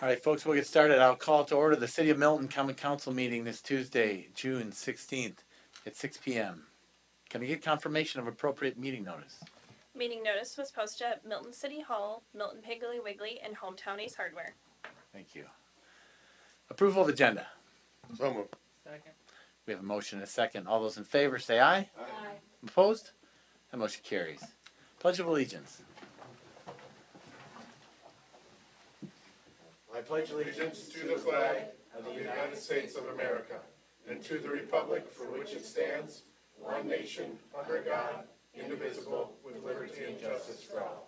All right, folks, we'll get started. I'll call to order the City of Milton Common Council meeting this Tuesday, June 16th at 6 p.m. Can I get confirmation of appropriate meeting notice? Meeting notice was posted at Milton City Hall, Milton Piggly Wiggly, and Hometown Ace Hardware. Thank you. Approval of agenda. So moved. Second. We have a motion and a second. All those in favor say aye. Aye. Opposed? That motion carries. Pledge of Allegiance. I pledge allegiance to the flag of the United States of America and to the republic for which it stands, one nation, under God, indivisible, with liberty and justice for all.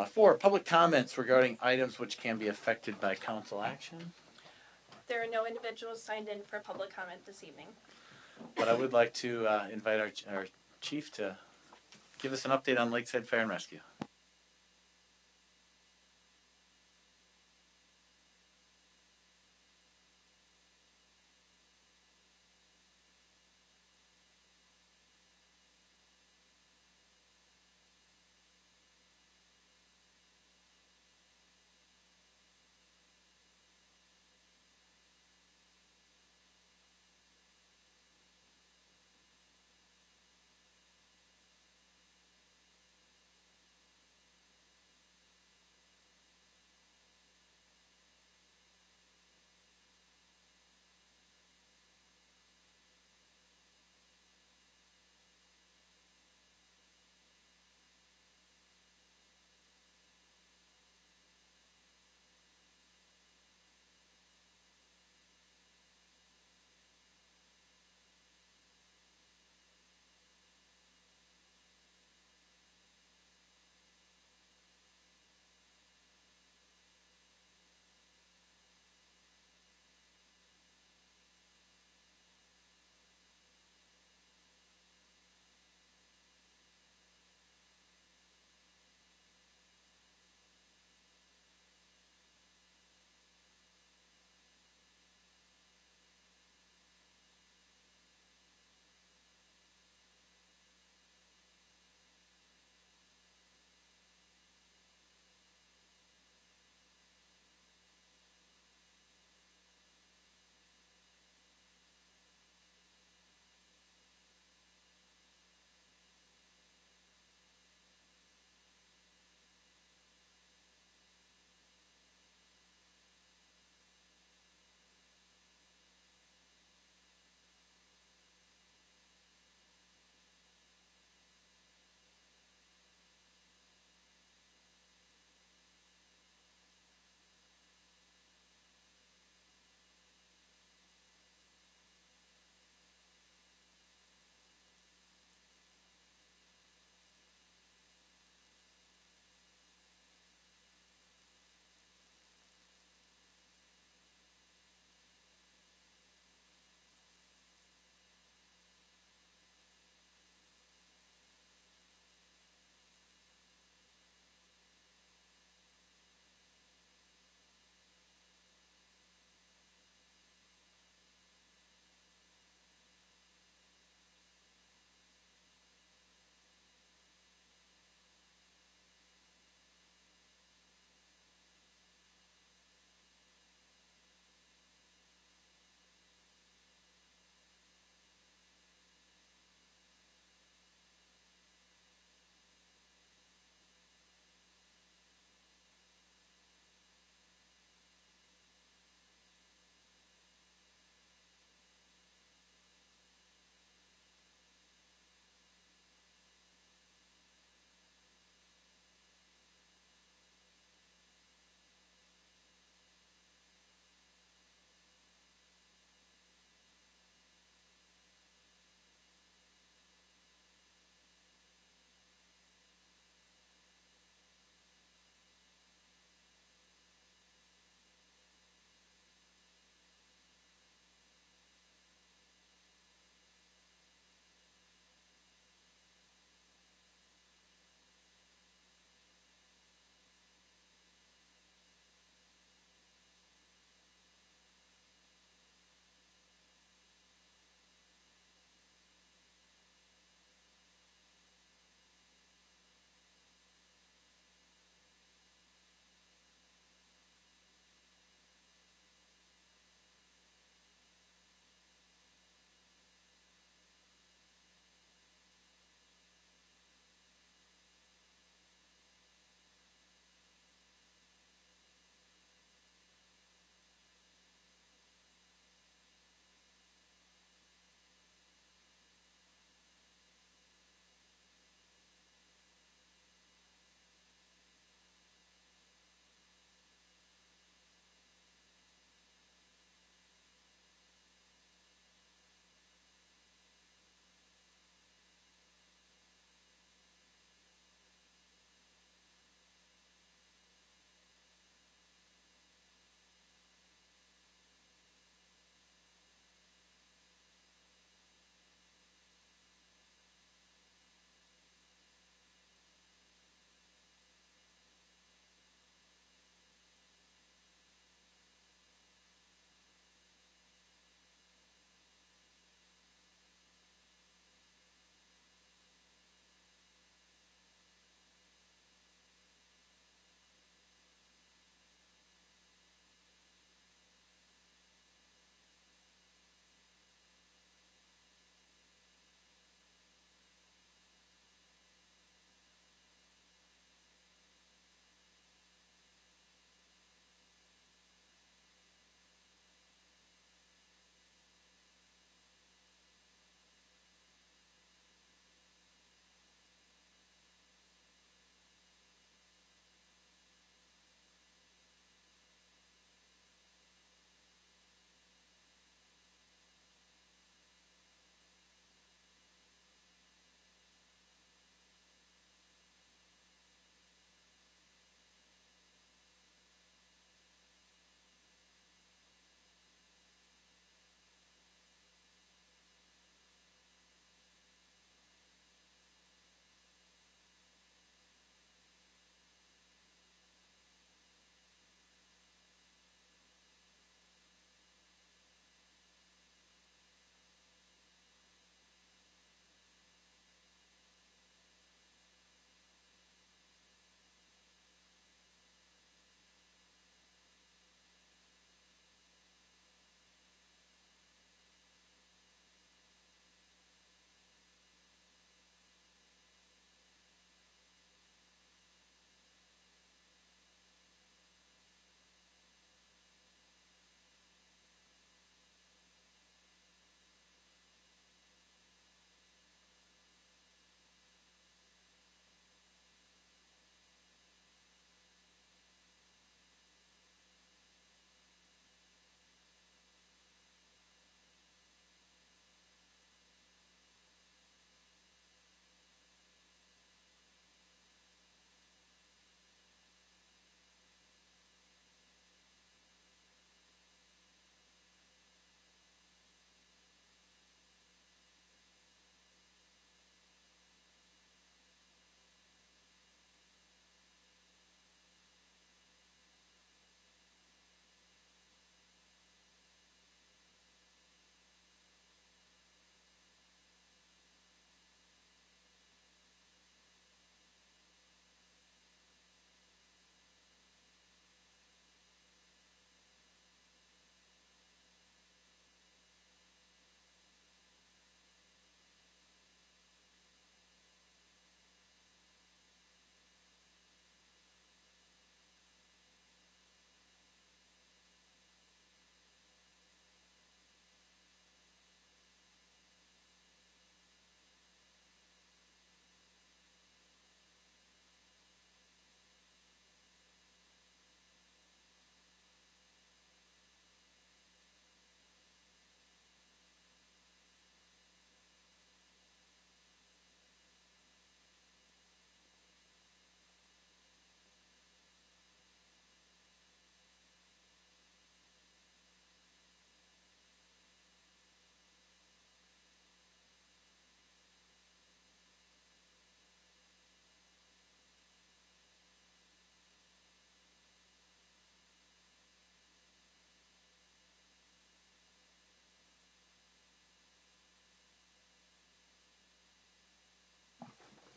4, public comments regarding items which can be affected by council action. There are no individuals signed in for public comment this evening. But I would like to invite our chief to give us an update on Lakeside Fire and Rescue.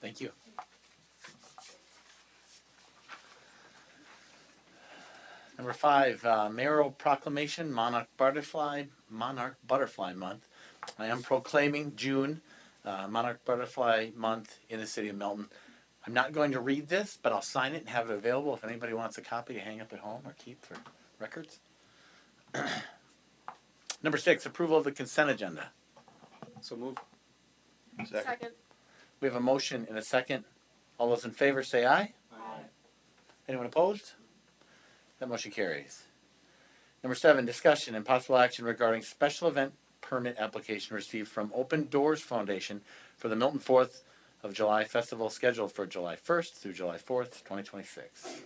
Thank you. Number 5, mayoral proclamation, Monarch Butterfly Month. I am proclaiming June, Monarch Butterfly Month in the city of Milton. I'm not going to read this, but I'll sign it and have it available if anybody wants a copy to hang up at home or keep for records. Number 6, approval of the consent agenda. So move. Second. We have a motion and a second. All those in favor say aye. Aye. Anyone opposed? That motion carries. Number 7, discussion and possible action regarding special event permit application received from Open Doors Foundation for the Milton 4th of July Festival scheduled for July 1st through July 4th, 2026.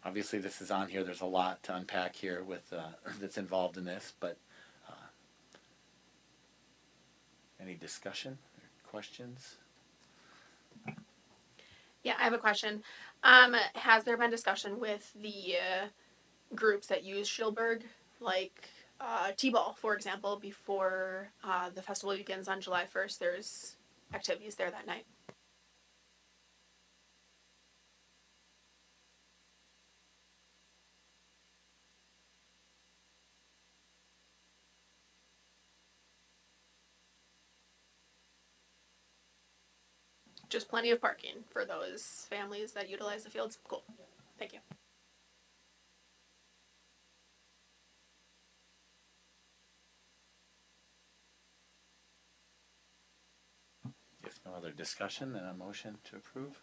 Obviously, this is on here. There's a lot to unpack here with that's involved in this, but any discussion or questions? Yeah, I have a question. Has there been discussion with the groups that use Schilberg, like T-ball, for example, before the festival begins on July 1st? There's activities there that night. Just plenty of parking for those families that utilize the fields. Cool. Thank you. If no other discussion, then a motion to approve.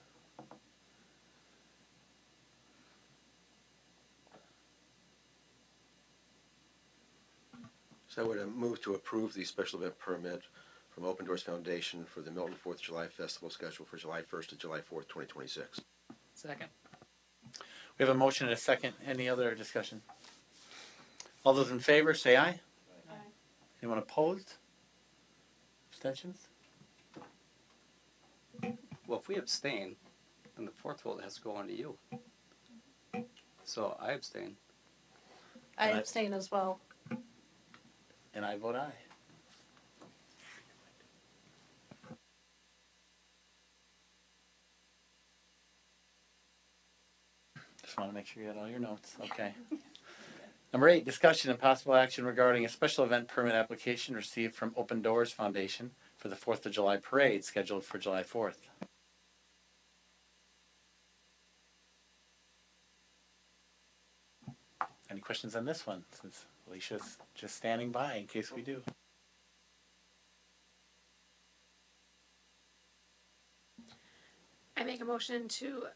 So I would move to approve the special event permit from Open Doors Foundation for the Milton 4th of July Festival scheduled for July 1st to July 4th, 2026. Second. We have a motion and a second. Any other discussion? All those in favor say aye. Aye. Anyone opposed? Abstentions? Well, if we abstain, then the fourth vote has to go on to you. So I abstain. I Right. abstain as well. And I vote aye. Just want to make sure you had all your notes. Okay. Number 8, discussion and possible action regarding a special event permit application received from Open Doors Foundation for the 4th of July parade scheduled for July 4th. Any questions on this one? Since Alicia's just standing by in case we do. I make a motion to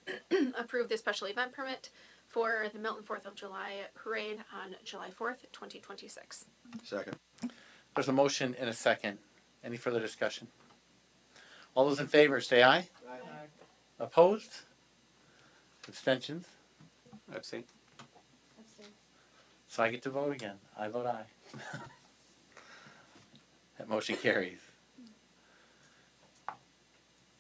approve the special event permit for the Milton 4th of July parade on July 4th, 2026. Second. There's a motion and a second. Any further discussion? All those in favor say aye. Aye. Opposed? Abstentions? I abstain. So I get to vote again. I vote aye. That motion carries.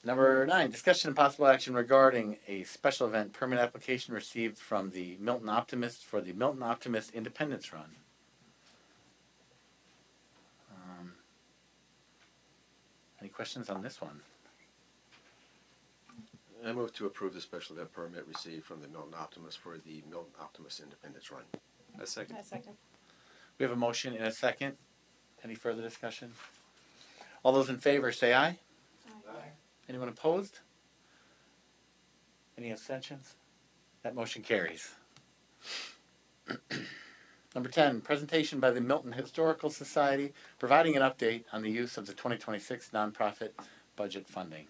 Number 9, discussion and possible action regarding a special event permit application received from the Milton Optimist for the Milton Optimist Independence Run. Any questions on this one? I move to approve the special event permit received from the Milton Optimist for the Milton Optimist Independence Run. I second. I second. We have a motion and a second. Any further discussion? All those in favor say aye. Aye. Anyone opposed? Any abstentions? That motion carries. Number 10, presentation by the Milton Historical Society providing an update on the use of the 2026 nonprofit budget funding.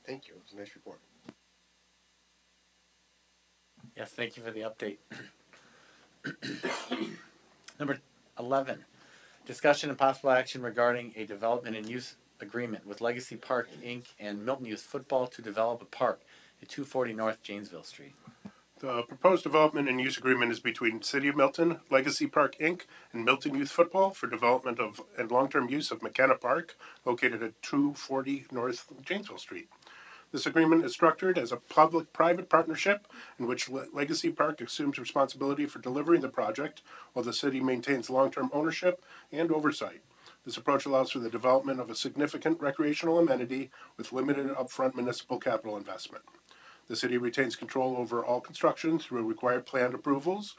Thank you. It was a nice report. Yes, thank you for the update. Number 11, discussion and possible action regarding a development and use agreement with Legacy Park, Inc. and Milton Youth Football to develop a park at 240 North Janesville Street. The proposed development and use agreement is between City of Milton, Legacy Park, Inc., and Milton Youth Football for development of and long-term use of McKenna Park, located at 240 North Janesville Street. This agreement is structured as a public-private partnership in which Legacy Park assumes responsibility for delivering the project, while the city maintains long-term ownership and oversight. This approach allows for the development of a significant recreational amenity with limited upfront municipal capital investment. The city retains control over all construction through required planned approvals,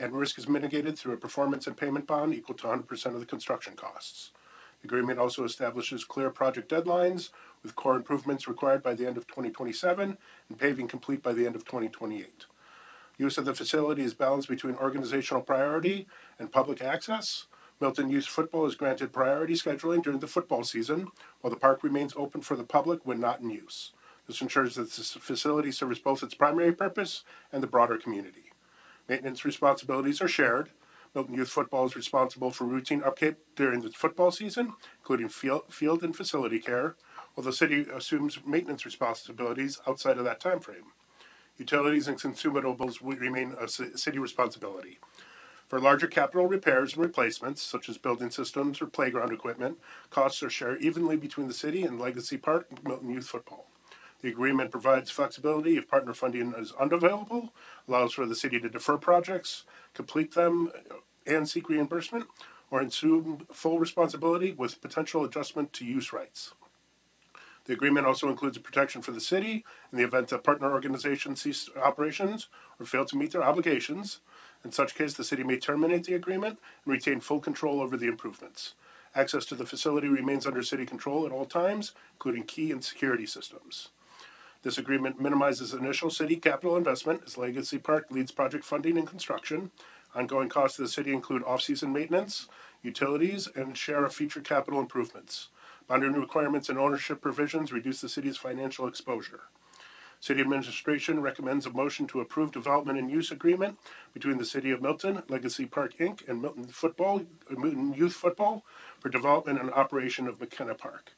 and risk is mitigated through a performance and payment bond equal to 100% of the construction costs. The agreement also establishes clear project deadlines, with core improvements required by the end of 2027 and paving complete by the end of 2028. Use of the facility is balanced between organizational priority and public access. Milton Youth Football is granted priority scheduling during the football season, while the park remains open for the public when not in use. This ensures that this facility serves both its primary purpose and the broader community. Maintenance responsibilities are shared. Milton Youth Football is responsible for routine upkeep during the football season, including field and facility care, while the city assumes maintenance responsibilities outside of that time frame. Utilities and consumables will remain a city responsibility. For larger capital repairs and replacements, such as building systems or playground equipment, costs are shared evenly between the city and Legacy Park and Milton Youth Football. The agreement provides flexibility if partner funding is unavailable, allows for the city to defer projects, complete them, and seek reimbursement, or assume full responsibility with potential adjustment to use rights. The agreement also includes a protection for the city in the event that partner organizations cease operations or fail to meet their obligations. In such case, the city may terminate the agreement and retain full control over the improvements. Access to the facility remains under city control at all times, including key and security systems. This agreement minimizes initial city capital investment as Legacy Park leads project funding and construction. Ongoing costs of the city include off-season maintenance, utilities, and share of future capital improvements. Bonding requirements and ownership provisions reduce the city's financial exposure. City administration recommends a motion to approve development and use agreement between the City of Milton, Legacy Park, Inc., and Milton Youth Football for development and operation of McKenna Park.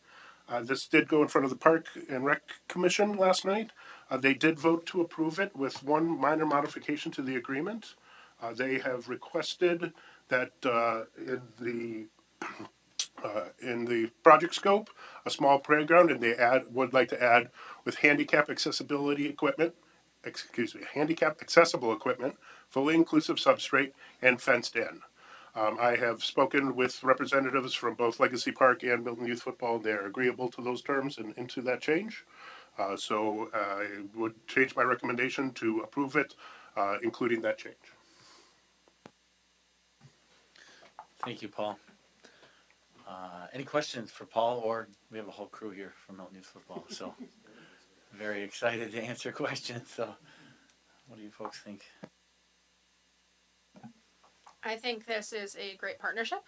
This did go in front of the Park and Rec Commission last night. They did vote to approve it with one minor modification to the agreement. They have requested that in the project scope, a small playground, and they would like to add with handicap accessible equipment, fully inclusive substrate, and fenced in. I have spoken with representatives from both Legacy Park and Milton Youth Football. They're agreeable to those terms and into that change. So I would change my recommendation to approve it, including that change. Thank you, Paul. Any questions for Paul, or we have a whole crew here from Milton Youth Football, so very excited to answer questions. So what do you folks think? I think this is a great partnership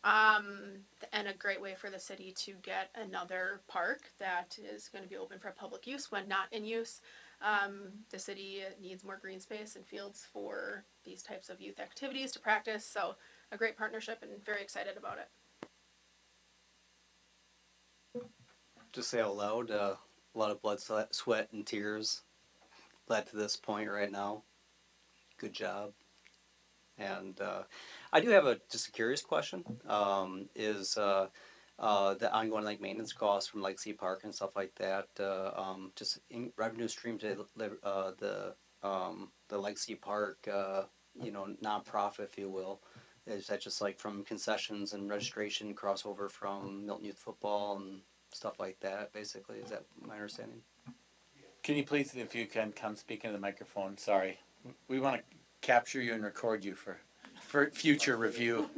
and a great way for the city to get another park that is going to be open for public use when not in use. The city needs more green space and fields for these types of youth activities to practice, so a great partnership and very excited about it. Just say out loud, a lot of blood, sweat, and tears led to this point right now. Good job. And I do have just a curious question. Is the ongoing maintenance costs from Legacy Park and stuff like that, just revenue stream to the Legacy Park, nonprofit, if you will? Is that just like from concessions and registration crossover from Milton Youth Football and stuff like that, basically? Is that my understanding? Can you please, if you can, come speak into the microphone? Sorry. We want to capture you and record you for future review.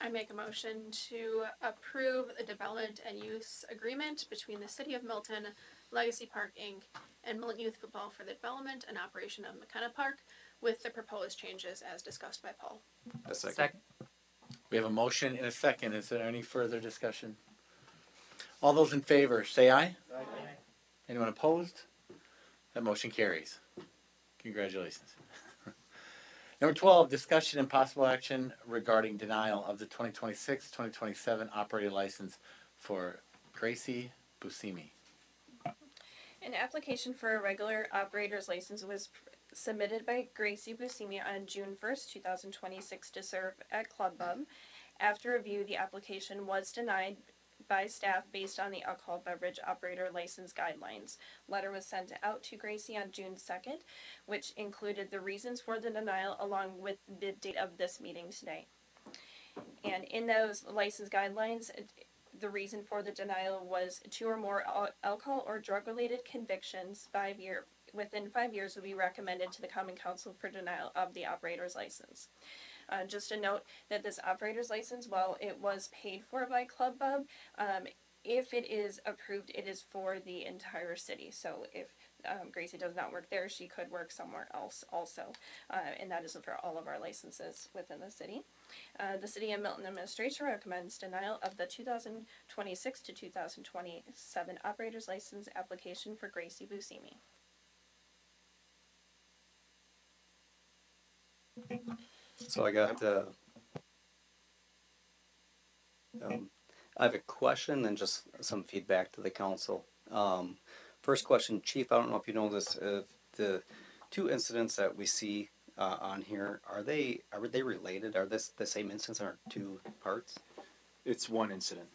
I make a motion to approve the development and use agreement between the City of Milton, Legacy Park Inc., and Milton Youth Football for the development and operation of McKenna Park with the proposed changes as discussed by Paul. A second. We have a motion and a second. Is there any further discussion? All those in favor, say aye. Aye. Anyone opposed? That motion carries. Congratulations. Number 12, discussion and possible action regarding denial of the 2026-2027 operating license for Gracie Buscemi. An application for a regular operator's license was submitted by Gracie Buscemi on June 1st, 2026 to serve at Club Bub. After review, the application was denied by staff based on the alcohol beverage operator license guidelines. Letter was sent out to Gracie on June 2nd, which included the reasons for the denial along with the date of this meeting today. And in those license guidelines, the reason for the denial was 2 or more alcohol or drug-related convictions within 5 years would be recommended to the Common Council for denial of the operator's license. Just a note that this operator's license, while it was paid for by Club Bub, if it is approved, it is for the entire city. So if Gracie does not work there, she could work somewhere else also. And that is for all of our licenses within the city. The City of Milton administration recommends denial of the 2026 to 2027 operator's license application for Gracie Buscemi. So I got, I have a question and just some feedback to the council. First question, Chief, I don't know if you know this, the 2 incidents that we see on here, are they related? Are this the same instance or 2 parts? It's one incident.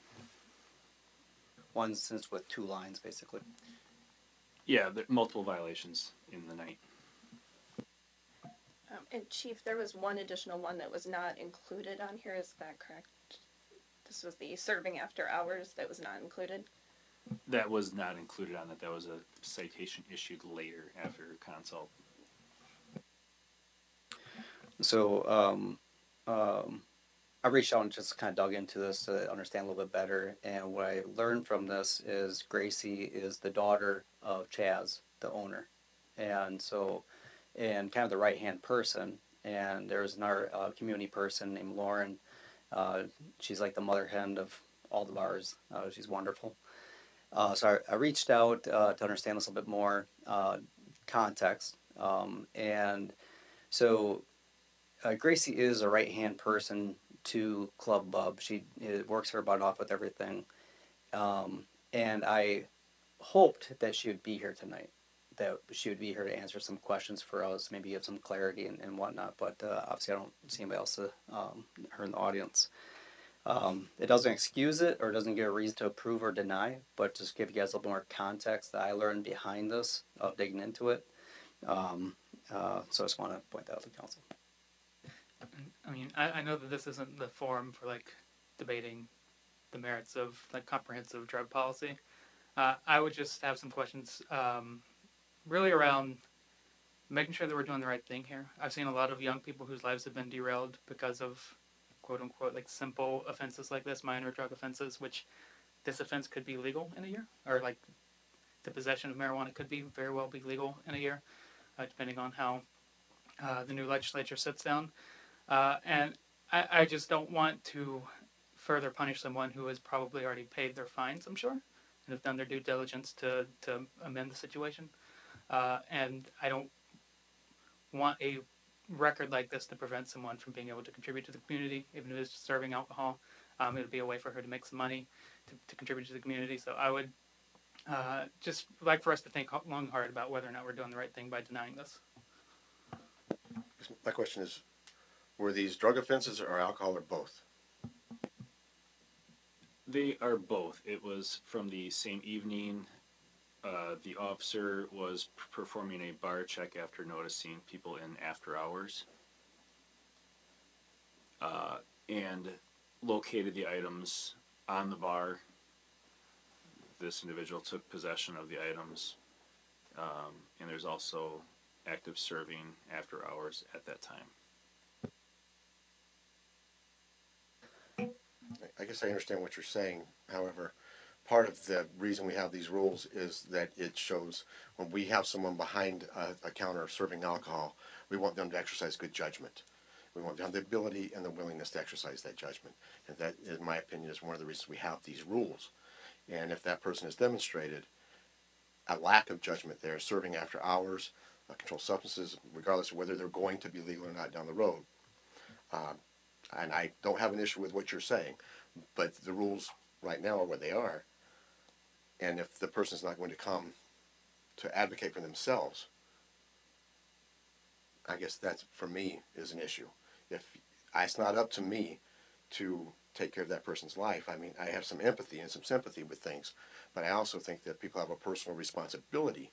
One instance with 2 lines, basically. Yeah, there multiple violations in the night. And Chief, there was one additional one that was not included on here, is that correct? This was the serving after hours that was not included? That was not included on that. That was a citation issued later after consult. So, I reached out and just kind of dug into this to understand a little bit better. And what I learned from this is Gracie is the daughter of Chaz, the owner. And so, and kind of the right-hand person. And there's another community person named Lauren. She's like the mother hen of all the bars. She's wonderful. So I reached out to understand this a little bit more context. And so Gracie is a right-hand person to Club Bub. She works her butt off with everything. And I hoped that she would be here tonight, that she would be here to answer some questions for us, maybe give some clarity and whatnot. But obviously I don't see anybody else, her in the audience. It doesn't excuse it or doesn't give a reason to approve or deny, but just give you guys a little more context that I learned behind this, of digging into it. So I just want to point that out to the council. I mean, I know that this isn't the forum for like debating the merits of like comprehensive drug policy. I would just have some questions, really around making sure that we're doing the right thing here. I've seen a lot of young people whose lives have been derailed because of quote unquote like simple offenses like this, minor drug offenses, which this offense could be legal in a year, or like the possession of marijuana could be very well be legal in a year, depending on how the new legislature sits down. And I just don't want to further punish someone who has probably already paid their fines, I'm sure, and have done their due diligence to amend the situation. And I don't want a record like this to prevent someone from being able to contribute to the community, even if it's serving alcohol. It would be a way for her to make some money to contribute to the community. So I would just like for us to think long and hard about whether or not we're doing the right thing by denying this. My question is, were these drug offenses or alcohol or both? They are both. It was from the same evening. The officer was performing a bar check after noticing people in after hours, and located the items on the bar. This individual took possession of the items, and there's also active serving after hours at that time. I guess I understand what you're saying. However, part of the reason we have these rules is that it shows when we have someone behind a counter serving alcohol, we want them to exercise good judgment. We want to have the ability and the willingness to exercise that judgment. And that, in my opinion, is one of the reasons we have these rules. And if that person has demonstrated a lack of judgment there, serving after hours, controlled substances, regardless of whether they're going to be legal or not down the road. And I don't have an issue with what you're saying, but the rules right now are what they are. And if the person's not going to come to advocate for themselves, I guess that's, for me, is an issue. If it's not up to me to take care of that person's life, I mean, I have some empathy and some sympathy with things, but I also think that people have a personal responsibility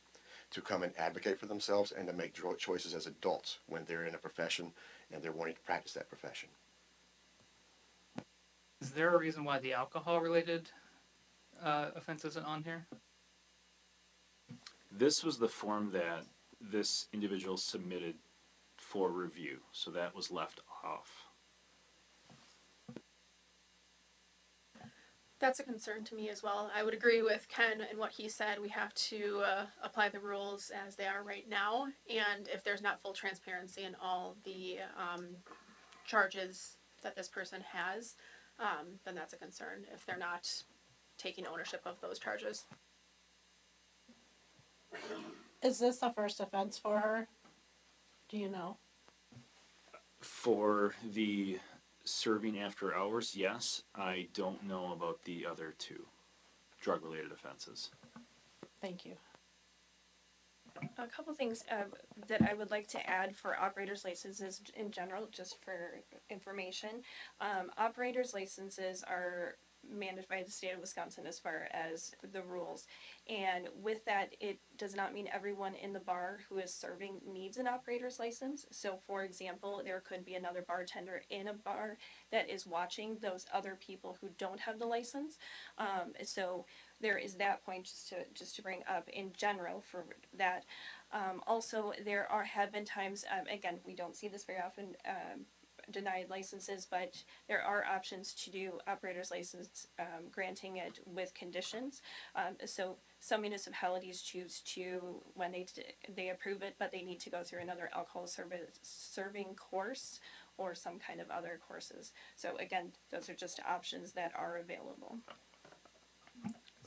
to come and advocate for themselves and to make choices as adults when they're in a profession and they're wanting to practice that profession. Is there a reason why the alcohol-related offense isn't on here? This was the form that this individual submitted for review, so that was left off. That's a concern to me as well. I would agree with Ken and what he said. We have to apply the rules as they are right now, and if there's not full transparency in all the charges that this person has, then that's a concern if they're not taking ownership of those charges. Is this a first offense for her? Do you know? For the serving after hours, yes. I don't know about the other two drug-related offenses. Thank you. A couple things that I would like to add for operators licenses in general, just for information. Operators licenses are mandated by the state of Wisconsin as far as the rules. And with that, it does not mean everyone in the bar who is serving needs an operator's license. So for example, there could be another bartender in a bar that is watching those other people who don't have the license. So there is that point just to bring up in general for that. Also, there have been times, again, we don't see this very often, denied licenses, but there are options to do operator's license, granting it with conditions. So some municipalities choose to, when they approve it, but they need to go through another alcohol serving course or some kind of other courses. So again, those are just options that are available.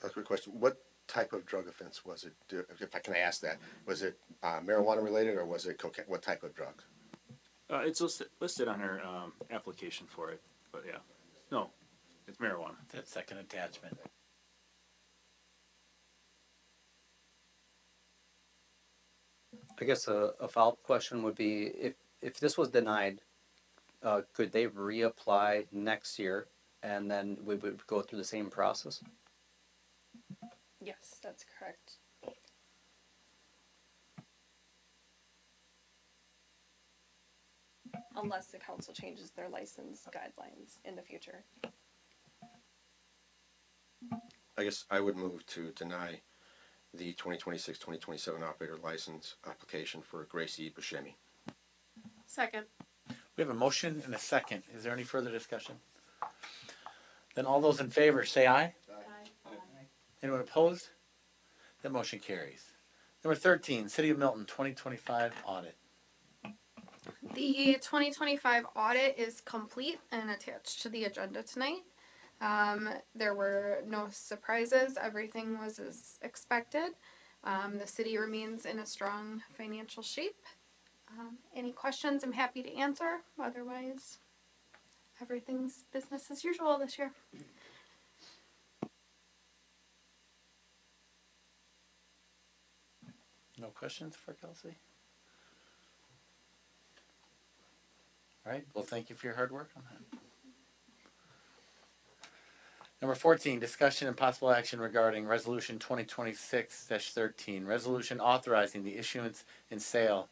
That's a good question. What type of drug offense was it? If I can ask that, was it marijuana related or was it cocaine? What type of drug? It's listed on her application for it, but yeah. No, it's marijuana. That second attachment. I guess a follow-up question would be if this was denied, could they reapply next year and then we would go through the same process? Yes, that's correct. Unless the council changes their license guidelines in the future. I guess I would move to deny the 2026-2027 operator license application for Gracie Buscemi. Second. We have a motion and a second. Is there any further discussion? Then all those in favor say aye. Aye. Anyone opposed? That motion carries. Number 13, City of Milton 2025 audit. The 2025 audit is complete and attached to the agenda tonight. There were no surprises. Everything was as expected. The city remains in a strong financial shape. Any questions, I'm happy to answer. Otherwise, everything's business as usual this year. No questions for Kelsey? All right, well, thank you for your hard work on that. Number 14, discussion and possible action regarding Resolution 2026-13, resolution authorizing the issuance and sale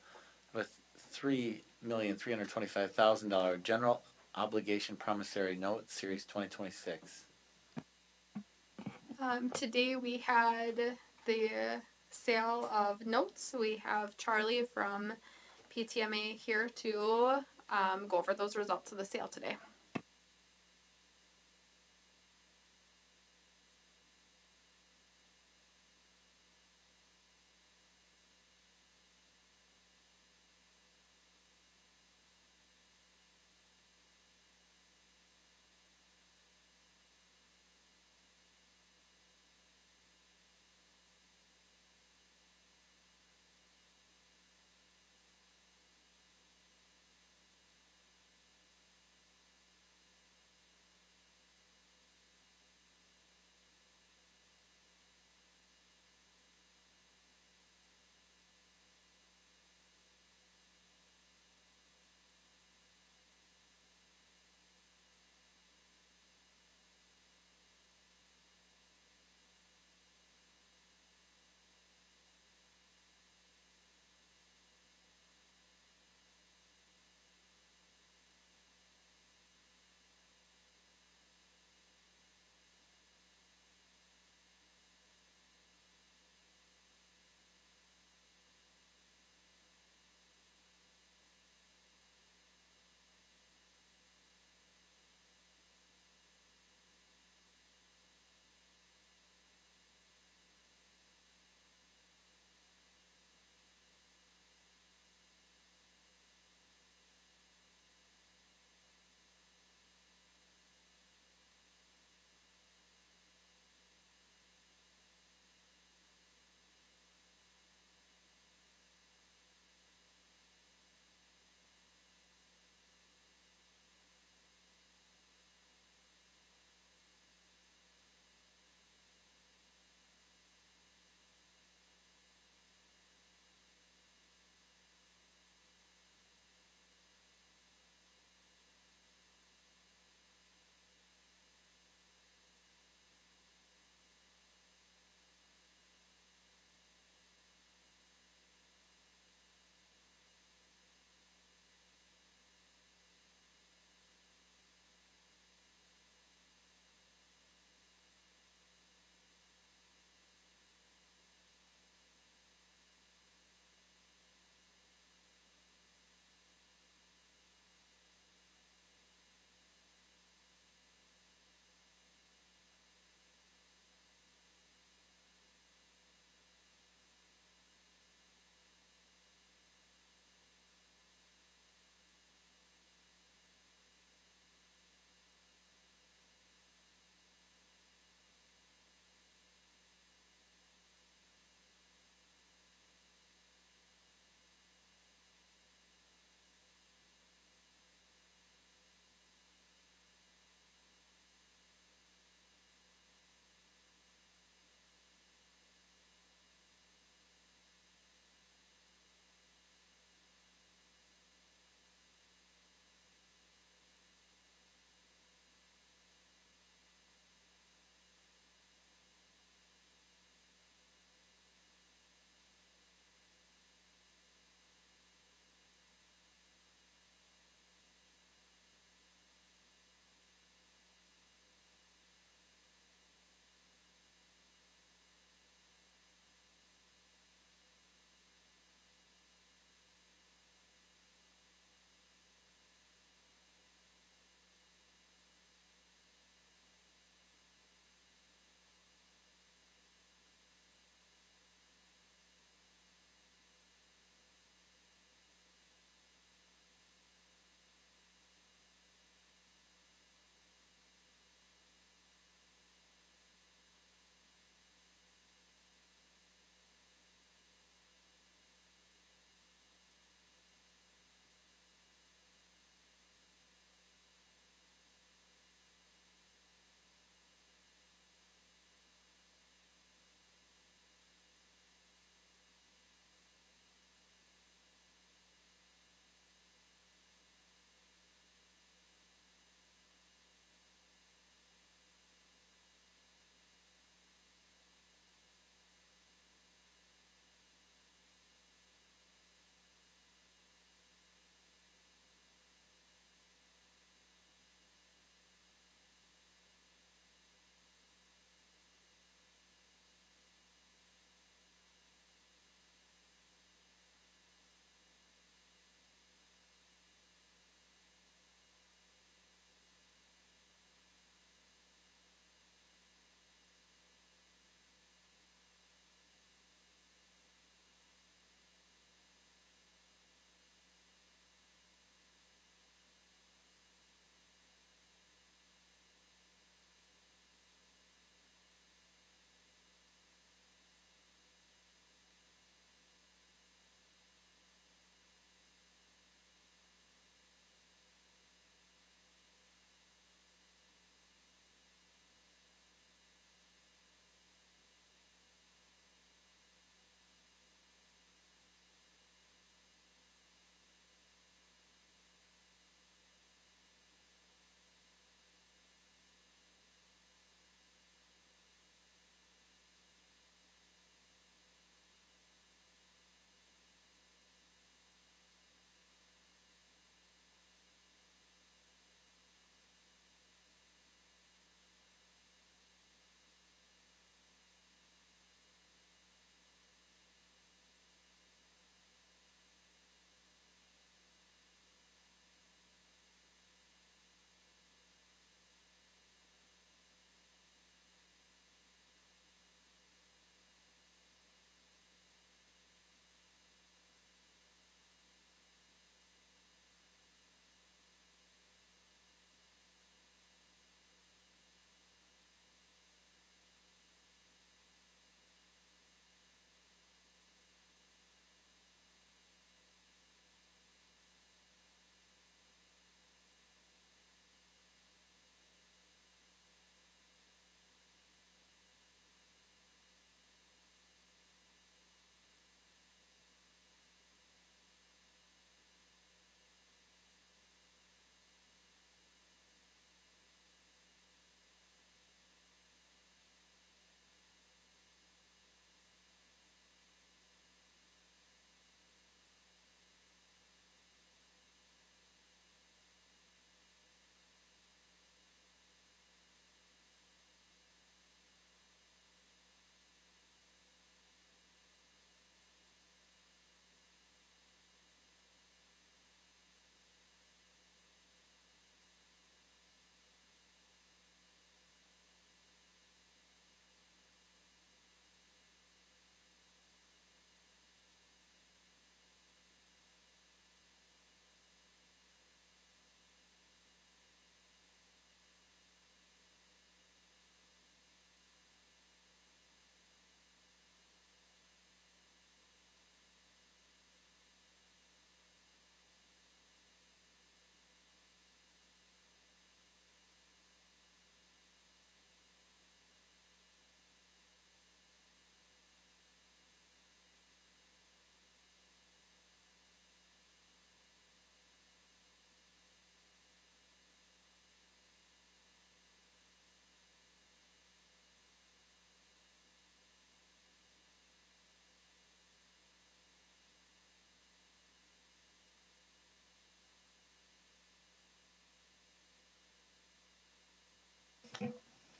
of a $3,325,000 general obligation promissory note, Series 2026. Today we had the sale of notes. We have Charlie from PTMA here to go over those results of the sale today.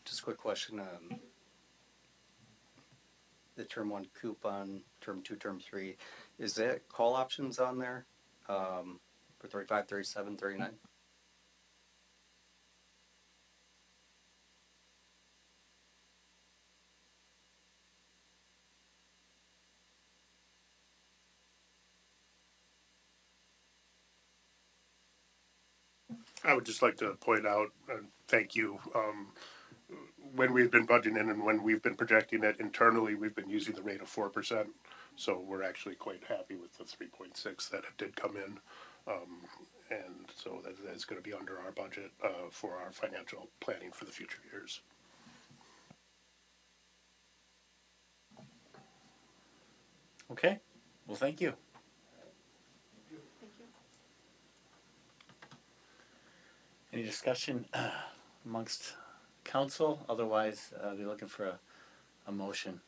Just a quick question. The term 1 coupon, term 2, term 3, is that call options on there for 35, 37, 39? I would just like to point out, and thank you, when we've been budgeting and when we've been projecting it internally, we've been using the rate of 4%. So we're actually quite happy with the 3.6 that it did come in. And so that's going to be under our budget for our financial planning for the future years. Okay, well, thank you. Thank you. Any discussion amongst council? Otherwise, be looking for a motion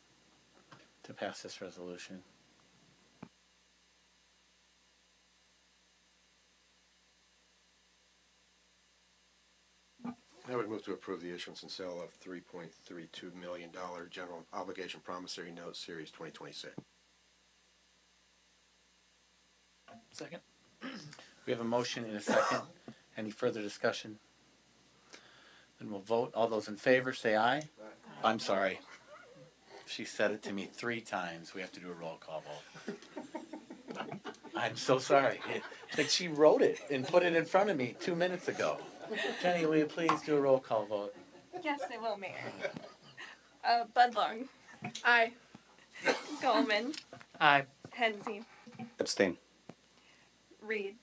to pass this resolution. I would move to approve the issuance and sale of $3.32 million general obligation promissory note series 2026. Second. We have a motion and a second. Any further discussion? Then we'll vote. All those in favor say aye. I'm sorry. She said it to me 3 times. We have to do a roll call vote. I'm so sorry. Like she wrote it and put it in front of me 2 minutes ago. Jenny, will you please do a roll call vote? Yes, I will, Mayor. Budlong, Aye. Goldman, Aye. Hensy, Abstain. Reed,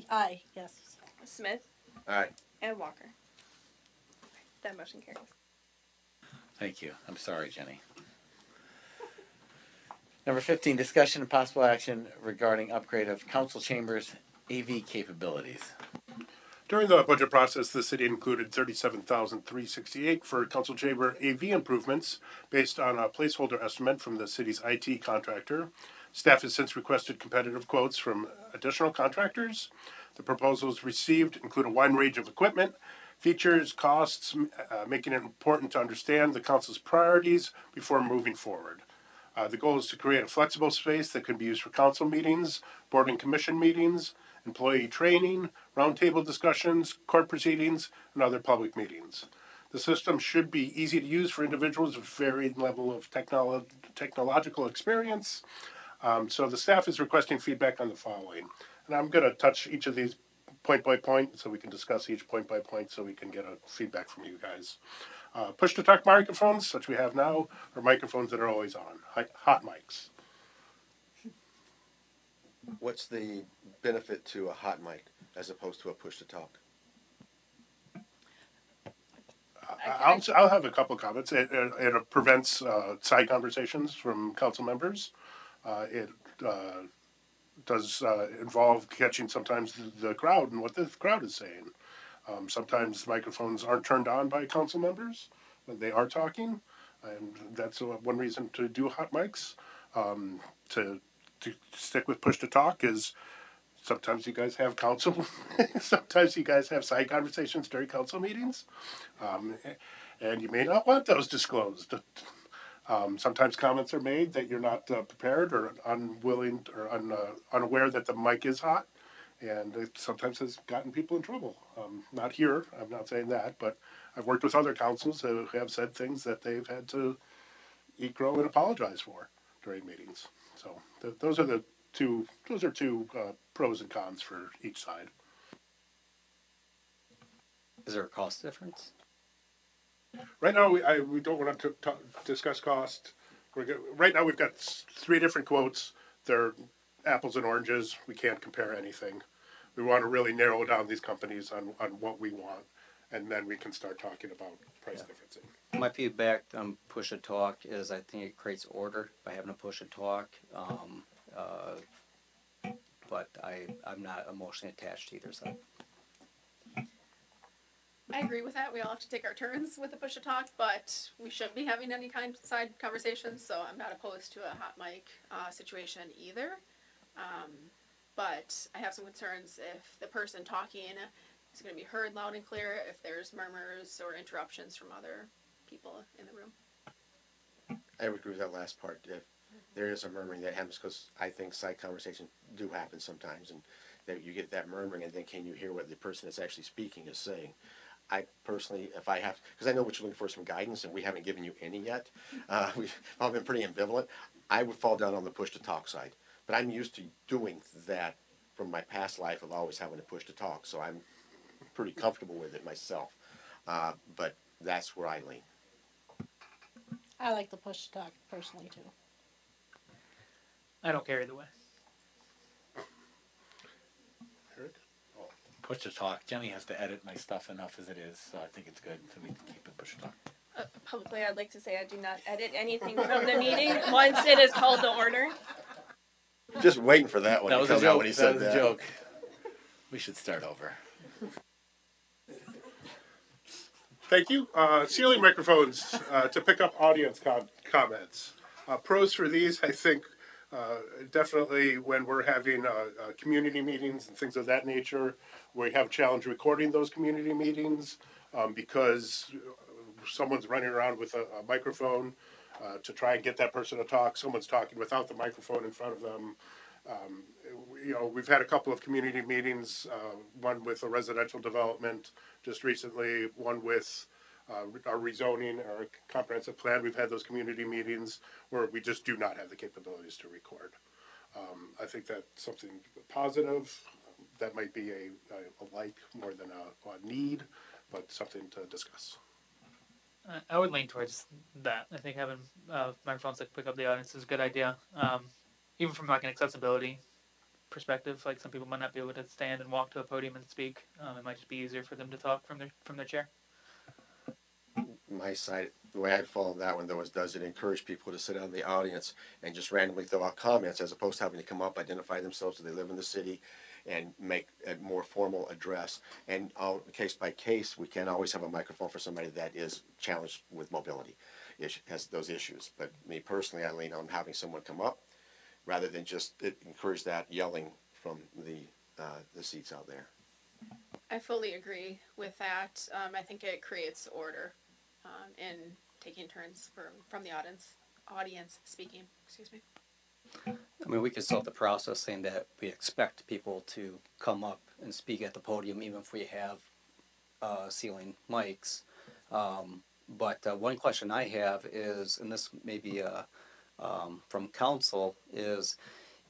Aye, yes. Smith, Aye. and Walker. That motion carries. Thank you. I'm sorry, Jenny. Number 15, discussion and possible action regarding upgrade of council chambers AV capabilities. During the budget process, the city included $37,368 for council chamber AV improvements based on a placeholder estimate from the city's IT contractor. Staff has since requested competitive quotes from additional contractors. The proposals received include a wide range of equipment, features, costs, making it important to understand the council's priorities before moving forward. The goal is to create a flexible space that can be used for council meetings, board and commission meetings, employee training, roundtable discussions, court proceedings, and other public meetings. The system should be easy to use for individuals with varying level of technological experience. So the staff is requesting feedback on the following. And I'm going to touch each of these point by point so we can discuss each point by point so we can get a feedback from you guys. Push-to-talk microphones, such we have now, are microphones that are always on, hot mics. What's the benefit to a hot mic as opposed to a push to talk? I'll have a couple comments. It prevents side conversations from council members. It does involve catching sometimes the crowd and what the crowd is saying. Sometimes microphones aren't turned on by council members when they are talking, and that's one reason to do hot mics. To stick with push to talk is sometimes you guys have council, sometimes you guys have side conversations during council meetings, and you may not want those disclosed. Sometimes comments are made that you're not prepared or unwilling or unaware that the mic is hot, and it sometimes has gotten people in trouble. Not here, I'm not saying that, but I've worked with other councils who have said things that they've had to eat crow and apologize for during meetings. So those are two pros and cons for each side. Is there a cost difference? Right now, we don't want to discuss cost. Right now, we've got 3 different quotes. They're apples and oranges. We can't compare anything. We want to really narrow down these companies on what we want, and then we can start talking about price differencing. My feedback on push a talk is I think it creates order by having a push a talk, but I'm not emotionally attached to either side. I agree with that. We all have to take our turns with the push to talk, but we shouldn't be having any kind of side conversations, so I'm not opposed to a hot mic situation either. But I have some concerns if the person talking he's going to be heard loud and clear if there's murmurs or interruptions from other people in the room. I would agree with that last part. If there is a murmuring that happens, because I think side conversations do happen sometimes, and that you get that murmuring, and then can you hear what the person that's actually speaking is saying? I personally, if I have, because I know what you're looking for, some guidance, and we haven't given you any yet. We've all been pretty ambivalent. I would fall down on the push to talk side, but I'm used to doing that from my past life of always having to push to talk, so I'm pretty comfortable with it myself. But that's where I lean. I like the push to talk personally too. I don't care either way. Eric? Push to talk. Jenny has to edit my stuff enough as it is, so I think it's good for me to keep it push to talk. Publicly, I'd like to say I do not edit anything from the meeting once it is called to order. Just waiting for that one That to was a come out joke. when he That said was a that. joke. We should start over. Thank you. Ceiling microphones to pick up audience comments. Pros for these, I think, definitely when we're having community meetings and things of that nature, we have a challenge recording those community meetings because someone's running around with a microphone to try and get that person to talk. Someone's talking without the microphone in front of them. We've had a couple of community meetings, one with a residential development just recently, one with our rezoning, our comprehensive plan. We've had those community meetings where we just do not have the capabilities to record. I think that's something positive. That might be a like more than a need, but something to discuss. I would lean towards that. I think having microphones that pick up the audience is a good idea. Even from like an accessibility perspective, like some people might not be able to stand and walk to a podium and speak. It might just be easier for them to talk from their chair. My side, the way I'd follow that one though is, does it encourage people to sit out in the audience and just randomly throw out comments as opposed to having to come up, identify themselves, so they live in the city, and make a more formal address. And case by case, we can't always have a microphone for somebody that is challenged with mobility, has those issues. But me personally, I lean on having someone come up rather than just encourage that yelling from the seats out there. I fully agree with that. I think it creates order in taking turns from the audience speaking. Excuse me. I mean, we could start the process saying that we expect people to come up and speak at the podium, even if we have ceiling mics. But one question I have is, and this may be from council, is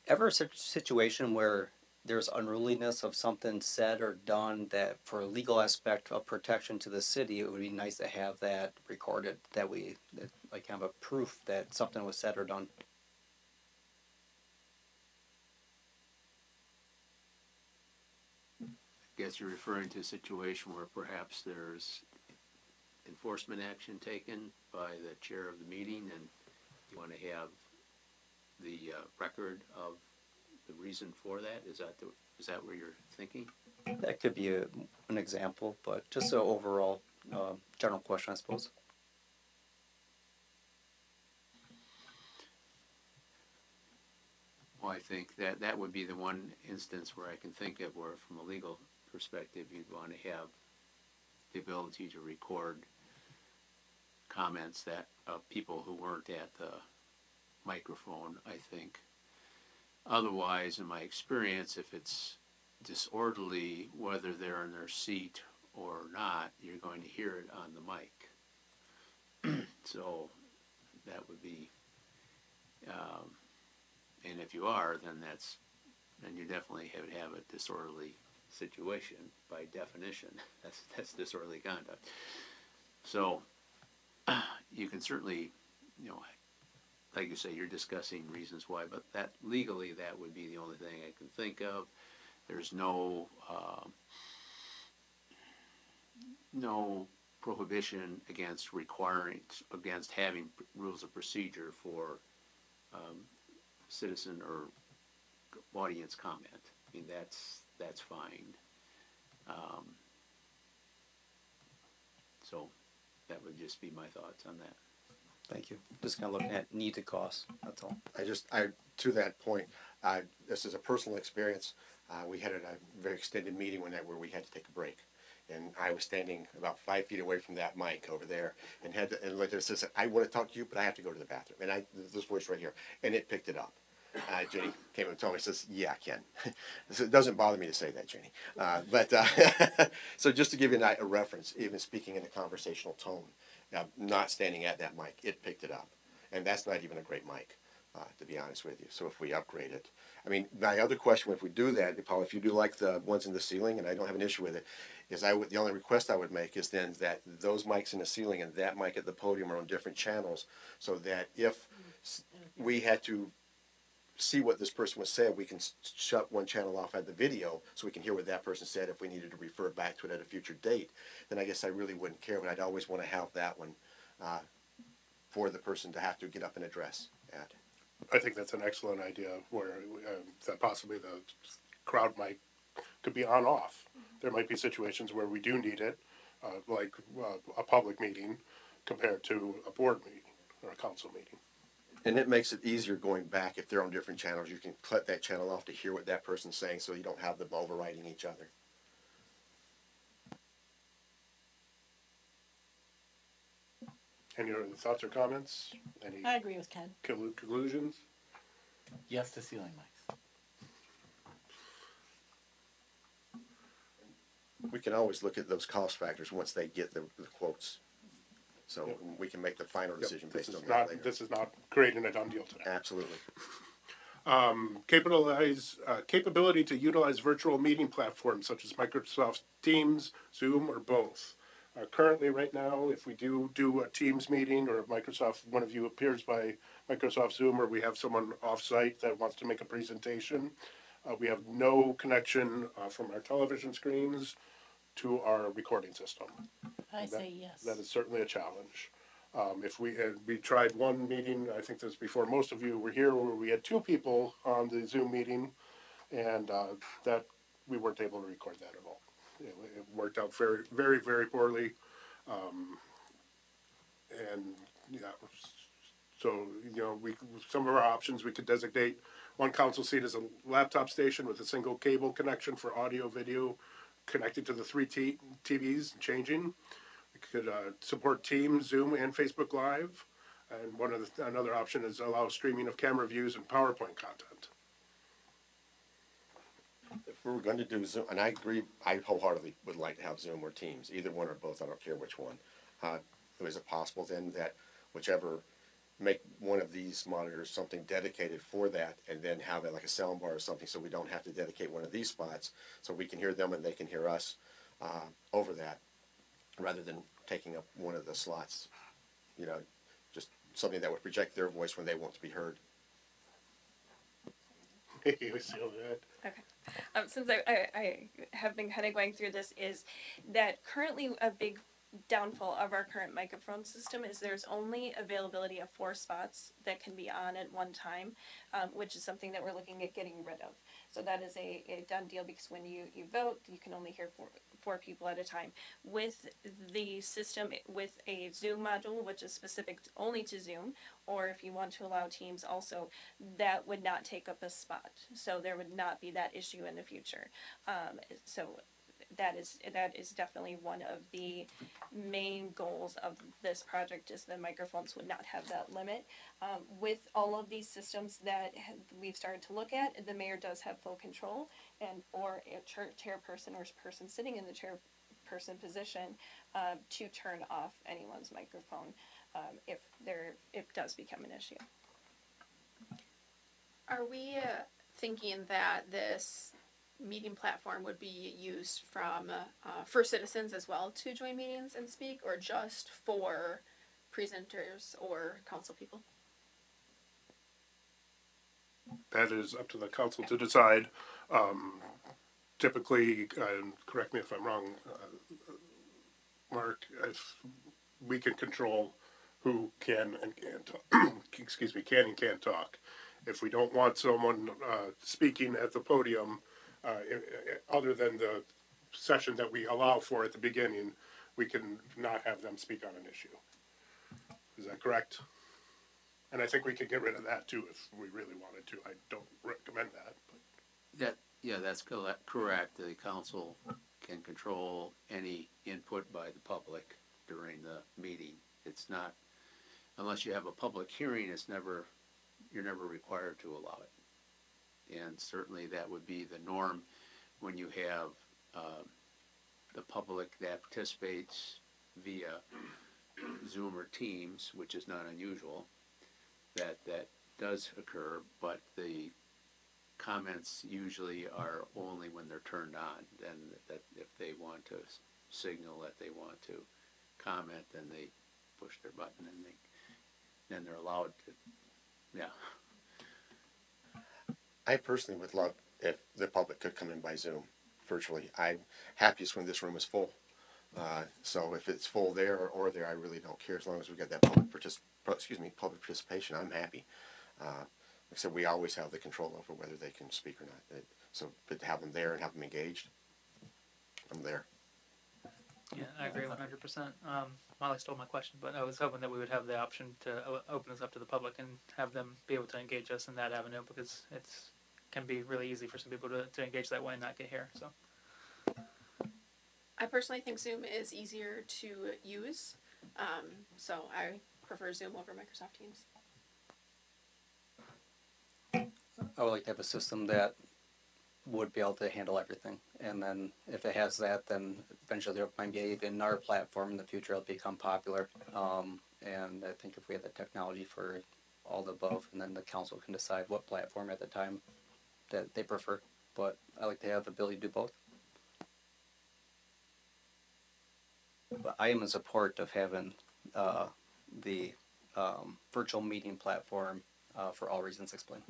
ever a situation where there's unruliness of something said or done that for a legal aspect of protection to the city, it would be nice to have that recorded, that like have a proof that something was said or done. I guess you're referring to a situation where perhaps there's enforcement action taken by the chair of the meeting, and you want to have the record of the reason for that. Is that where you're thinking? That could be an example, but just an overall general question, I suppose. Well, I think that would be the one instance where I can think of where, from a legal perspective, you'd want to have the ability to record comments that of people who weren't at the microphone, I think. Otherwise, in my experience, if it's disorderly, whether they're in their seat or not, you're going to hear it on the mic. So that would be, and if you are, then you definitely have a disorderly situation by definition. That's disorderly conduct. So you can certainly, like you say, you're discussing reasons why, but that legally, that would be the only thing I can think of. There's no prohibition against having rules of procedure for citizen or audience comment. I mean, that's fine. So that would just be my thoughts on that. Thank you. Just kind of looking at need to cost. That's all. To that point, this is a personal experience. We had a very extended meeting where we had to take a break. And I was standing about 5 feet away from that mic over there, and had to, and later said, "I want to talk to you, but I have to go to the bathroom." And this voice right here, and it picked it up. Jenny came and told me, says, "Yeah, Ken." So it doesn't bother me to say that, Jenny. So just to give you a reference, even speaking in a conversational tone, not standing at that mic, it picked it up, and that's not even a great mic, to be honest with you. So if we upgrade it, I mean, my other question, if we do that, Paul, if you do like the ones in the ceiling, and I don't have an issue with it, is the only request I would make is then that those mics in the ceiling and that mic at the podium are on different channels, so that if we had to see what this person was saying, we can shut one channel off at the video so we can hear what that person said. If we needed to refer back to it at a future date, then I guess I really wouldn't care, but I'd always want to have that one for the person to have to get up and address at. I think that's an excellent idea where that possibly the crowd mic could be on off. There might be situations where we do need it, like a public meeting compared to a board meeting or a council meeting. And it makes it easier going back if they're on different channels. You can cut that channel off to hear what that person's saying, so you don't have them overriding each other. Any other thoughts or comments? Any I agree with Ken. conclusions? Yes to ceiling mics. We can always look at those cost factors once they get the quotes. So Yep. we can make the final decision This based is on that not, later. this is not creating a done deal today. Absolutely. Capability to utilize virtual meeting platforms such as Microsoft Teams, Zoom, or both. Currently, right now, if we do a Teams meeting or Microsoft, one of you appears by Microsoft Zoom, or we have someone off-site that wants to make a presentation, we have no connection from our television screens to our recording system. I say yes. That is certainly a challenge. If we tried one meeting, I think this was before most of you were here, where we had two people on the Zoom meeting, and that we weren't able to record that at all. It worked out very, very, very poorly. And yeah, so some of our options, we could designate one council seat as a laptop station with a single cable connection for audio, video, connected to the three TVs and changing. We could support Teams, Zoom, and Facebook Live. And another option is allow streaming of camera views and PowerPoint content. If we were going to do Zoom, and I agree, I wholeheartedly would like to have Zoom or Teams, either one or both, I don't care which one. Is it possible then that whichever, make one of these monitors something dedicated for that, and then have it like a sound bar or something, so we don't have to dedicate one of these spots, so we can hear them and they can hear us over that, rather than taking up one of the slots, just something that would project their voice when they want to be heard. You see that? Okay. Since I have been kind of going through this, is that currently a big downfall of our current microphone system is there's only availability of 4 spots that can be on at one time, which is something that we're looking at getting rid of. So that is a done deal, because when you vote, you can only hear four people at a time. With the system, with a Zoom module, which is specific only to Zoom, or if you want to allow Teams also, that would not take up a spot. So there would not be that issue in the future. So that is definitely one of the main goals of this project, is the microphones would not have that limit. With all of these systems that we've started to look at, the mayor does have full control, and or a chairperson or person sitting in the chairperson position to turn off anyone's microphone if it does become an issue. Are we thinking that this meeting platform would be used for citizens as well to join meetings and speak, or just for presenters or council people? That is up to the council to decide. Typically, correct me if I'm wrong, Mark, if we can control who can and can't talk, can and can't talk. If we don't want someone speaking at the podium, other than the session that we allow for at the beginning, we can not have them speak on an issue. Is that correct? And I think we could get rid of that too if we really wanted to. I don't recommend that. But. That's correct. The council can control any input by the public during the meeting. It's not, unless you have a public hearing, you're never required to allow it. And certainly that would be the norm when you have the public that participates via Zoom or Teams, which is not unusual, that does occur, but the comments usually are only when they're turned on. Then that if they want to signal that they want to comment, then they push their button and then they're allowed to, yeah. I personally would love if the public could come in by Zoom virtually. I'm happiest when this room is full. So if it's full there or there, I really don't care as long as we get that public participation. I'm happy. Like I said, we always have the control over whether they can speak or not. But to have them there and have them engaged, I'm there. Yeah, I agree 100%. Molly stole my question, but I was hoping that we would have the option to open this up to the public and have them be able to engage us in that avenue, because it's can be really easy for some people to engage that way and not get here. So I personally think Zoom is easier to use, so I prefer Zoom over Microsoft Teams. I would like to have a system that would be able to handle everything. And then if it has that, then eventually there might be even our platform in the future will become popular. And I think if we have the technology for all the above, and then the council can decide what platform at the time that they prefer. But I like to have the ability to do both. But I am in support of having the virtual meeting platform for all reasons explained.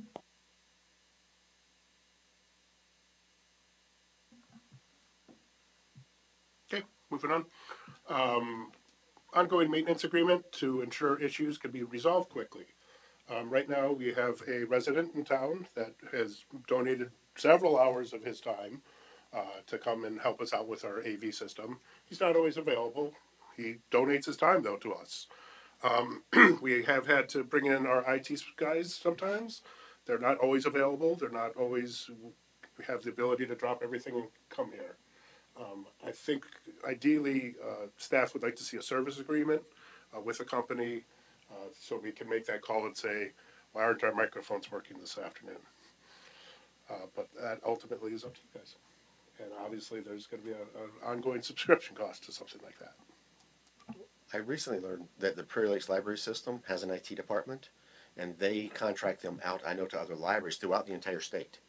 Okay, moving on. Ongoing maintenance agreement to ensure issues can be resolved quickly. Right now, we have a resident in town that has donated several hours of his time to come and help us out with our AV system. He's not always available. He donates his time, though, to us. We have had to bring in our IT guys sometimes. They're not always available. They're not always have the ability to drop everything and come here. I think ideally staff would like to see a service agreement with a company so we can make that call and say, why aren't our microphones working this afternoon? But that ultimately is up to you guys. And obviously there's going to be an ongoing subscription cost to something like that. I recently learned that the Prairie Lakes Library System has an IT department, and they contract them out, I know, to other libraries throughout the entire state,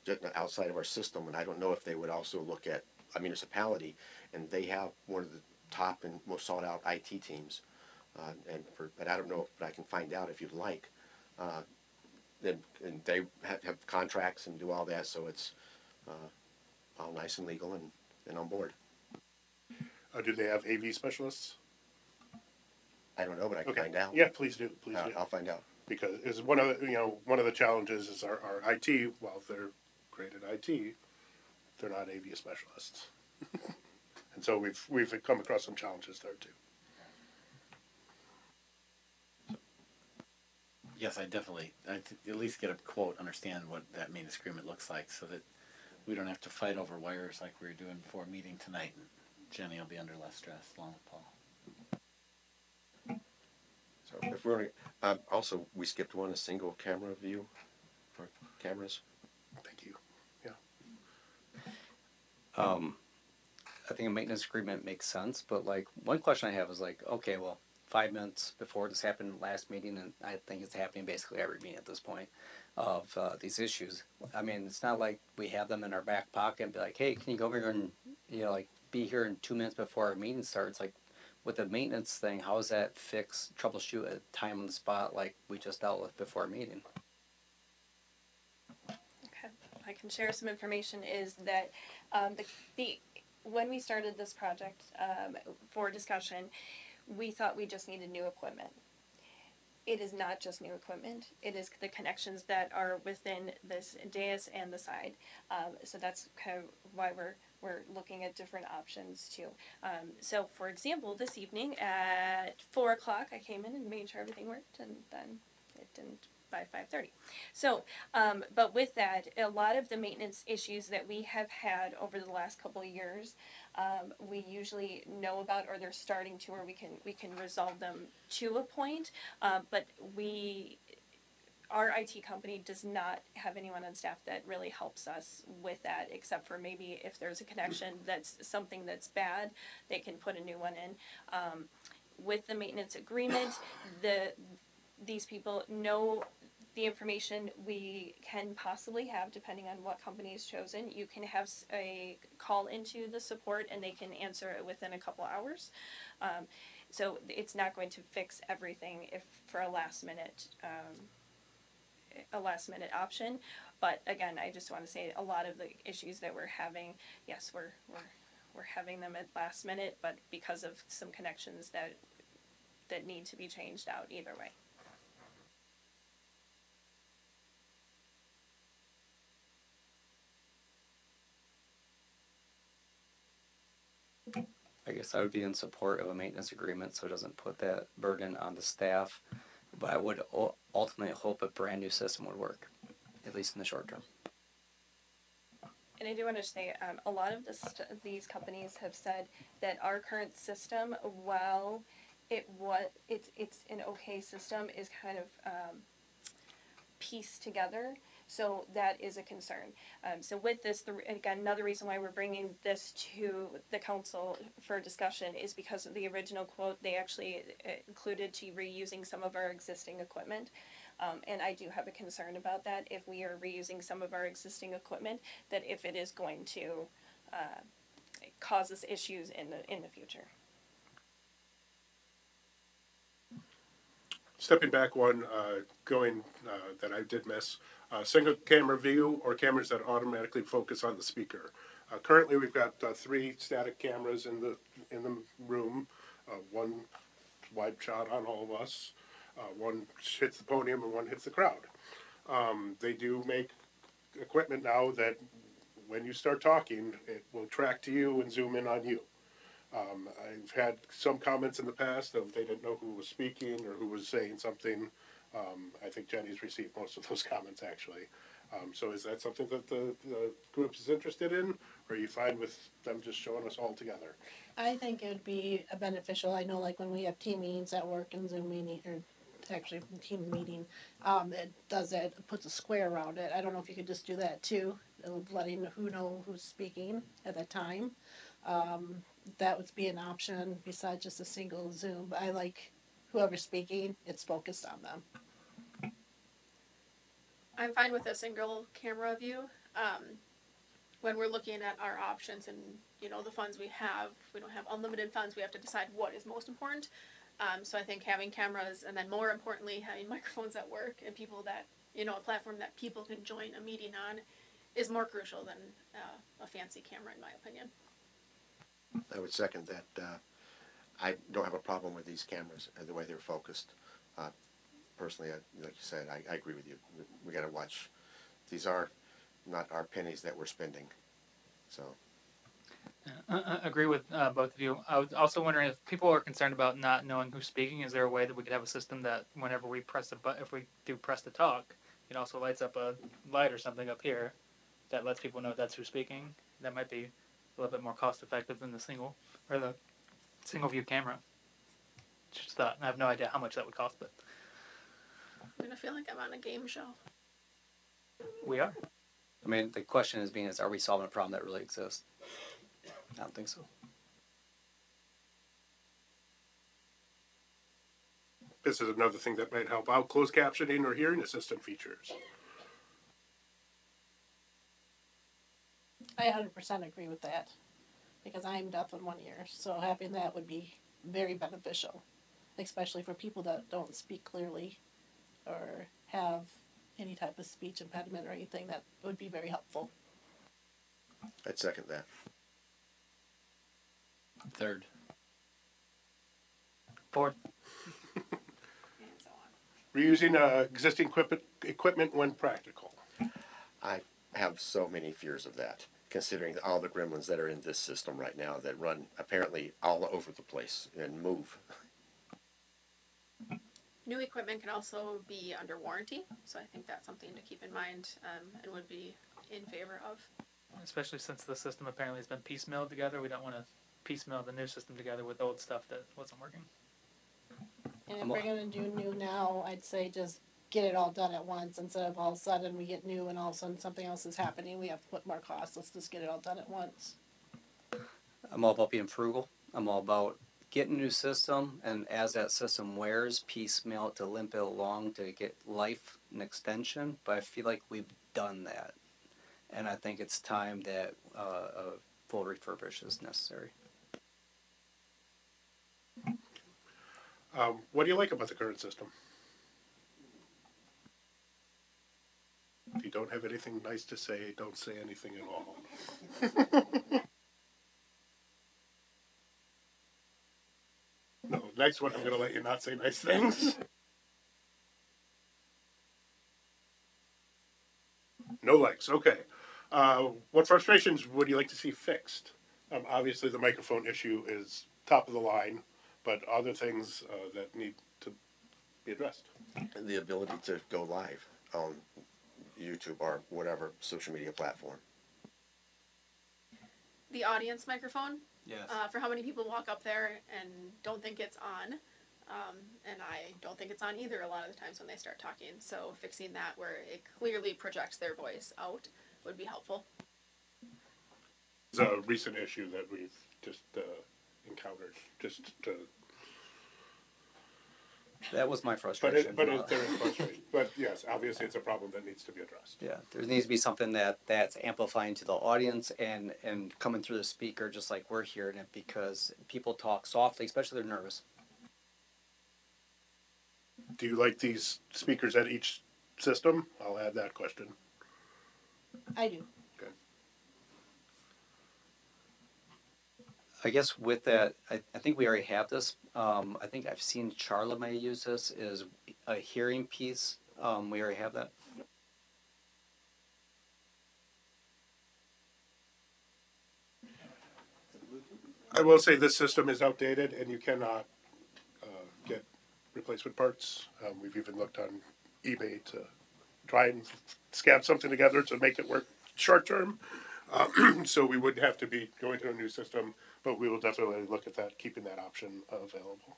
just outside of our system. And I don't know if they would also look at a municipality, and they have one of the top and most sought out IT teams. But I don't know, but I can find out if you'd like. And they have contracts and do all that, so it's all nice and legal and on board. Do they have AV specialists? I don't know, but I can find out. Yeah, please do. Please do. I'll find out. Because it's one of the challenges is our IT. While they're great at IT, they're not AV specialists, and so we've come across some challenges there too. Yes, I'd at least get a quote, understand what that maintenance agreement looks like, so that we don't have to fight over wires like we were doing before a meeting tonight. And Jenny will be under less stress, along with Paul. So if we're also, we skipped one, a single camera view for cameras. Thank you. Yeah. I think a maintenance agreement makes sense, but like one question I have is like, okay, well, 5 minutes before this happened last meeting, and I think it's happening basically every meeting at this point of these issues. I mean, it's not like we have them in our back pocket and be like, hey, can you go over here and like be here in 2 minutes before our meeting starts? Like with the maintenance thing, how does that fix troubleshoot at time on the spot like we just dealt with before our meeting? Okay, I can share some information. Is that when we started this project for discussion, we thought we just needed new equipment. It is not just new equipment. It is the connections that are within this dais and the side. So that's kind of why we're looking at different options too. So for example, this evening at 4:00, I came in and made sure everything worked, and then it didn't by 5:30. So, but with that, a lot of the maintenance issues that we have had over the last couple of years, we usually know about, or they're starting to, or we can resolve them to a point. But our IT company does not have anyone on staff that really helps us with that, except for maybe if there's a connection that's something that's bad, they can put a new one in. With the maintenance agreement, these people know the information we can possibly have depending on what company is chosen. You can have a call into the support and they can answer it within a couple hours. So it's not going to fix everything if for a last minute option. But again, I just want to say a lot of the issues that we're having, yes, we're having them at last minute, but because of some connections that need to be changed out either way. I guess I would be in support of a maintenance agreement so it doesn't put that burden on the staff. But I would ultimately hope a brand new system would work, at least in the short term. And I do want to say, a lot of these companies have said that our current system, while it's an okay system, is kind of pieced together. So that is a concern. So with this, again, another reason why we're bringing this to the council for discussion is because of the original quote, they actually included to reusing some of our existing equipment. And I do have a concern about that if we are reusing some of our existing equipment, that if it is going to cause us issues in the future. Stepping back one, that I did miss, single camera view or cameras that automatically focus on the speaker. Currently, we've got 3 static cameras in the room, one wide shot on all of us, one hits the podium and one hits the crowd. They do make equipment now that when you start talking, it will track to you and zoom in on you. I've had some comments in the past of they didn't know who was speaking or who was saying something. I think Jenny's received most of those comments actually. So is that something that the group is interested in, or are you fine with them just showing us all together? I think it would be beneficial. I know, like when we have team meetings at work and Zoom meeting, or actually team meeting, it does it, puts a square around it. I don't know if you could just do that too, letting who know who's speaking at that time. That would be an option besides just a single Zoom. But I like whoever's speaking, it's focused on them. I'm fine with a single camera view. When we're looking at our options and, the funds we don't have unlimited funds, we have to decide what is most important. So I think having cameras and then more importantly, having microphones at work and people that, a platform that people can join a meeting on is more crucial than a fancy camera in my opinion. I would second that. I don't have a problem with these cameras and the way they're focused. Personally, like you said, I agree with you. We got to watch. These are not our pennies that we're spending. So. I agree with both of you. I was also wondering if people are concerned about not knowing who's speaking. Is there a way that we could have a system that whenever we press the button, if we do press to talk, it also lights up a light or something up here that lets people know that's who's speaking? That might be a little bit more cost effective than the single view camera. Just thought. I have no idea how much that would cost, but I'm gonna feel like I'm on a game show. we are. I mean, the question is, are we solving a problem that really exists? I don't think so. This is another thing that might help out closed captioning or hearing assistant features. I 100% agree with that because I'm deaf in one ear, so having that would be very beneficial, especially for people that don't speak clearly or have any type of speech impediment or anything. That would be very helpful. I'd second that. Third. Fourth. And so on. Reusing existing equipment when practical. I have so many fears of that, considering all the gremlins that are in this system right now that run apparently all over the place and move. New equipment can also be under warranty, so I think that's something to keep in mind and would be in favor of. Especially since the system apparently has been piecemealed together. We don't want to piecemeal the new system together with old stuff that wasn't working. And if we're gonna do new now, I'd say just get it all done at once instead of all of a sudden we get new and all of a sudden something else is happening. We have to put more costs. Let's just get it all done at once. I'm all about being frugal. I'm all about getting a new system, and as that system wears, piecemeal it to limp it along to get life and extension. But I feel like we've done that, and I think it's time that a full refurbish is necessary. What do you like about the current system? If you don't have anything nice to say, don't say anything at all. No, next one I'm going to let you not say nice things. No likes, okay. What frustrations would you like to see fixed? Obviously, the microphone issue is top of the line, but other things that need to be addressed. The ability to go live on YouTube or whatever social media platform. The audience microphone, Yes. for how many people walk up there and don't think it's on. And I don't think it's on either a lot of the times when they start talking. So fixing that where it clearly projects their voice out would be helpful. It's a recent issue that we've just encountered. That was my But frustration. there is frustration. But yes, obviously it's a problem that needs to be addressed. Yeah, there needs to be something that's amplifying to the audience and coming through the speaker, just like we're hearing it, because people talk softly, especially if they're nervous. Do you like these speakers at each system? I'll add that question. I do. Okay. I guess with that, I think we already have this. I think I've seen Charla may use this is a hearing piece. We already have that. I will say this system is outdated and you cannot get replacement parts. We've even looked on eBay to try and scab something together to make it work short term. So we would have to be going to a new system, but we will definitely look at that, keeping that option available.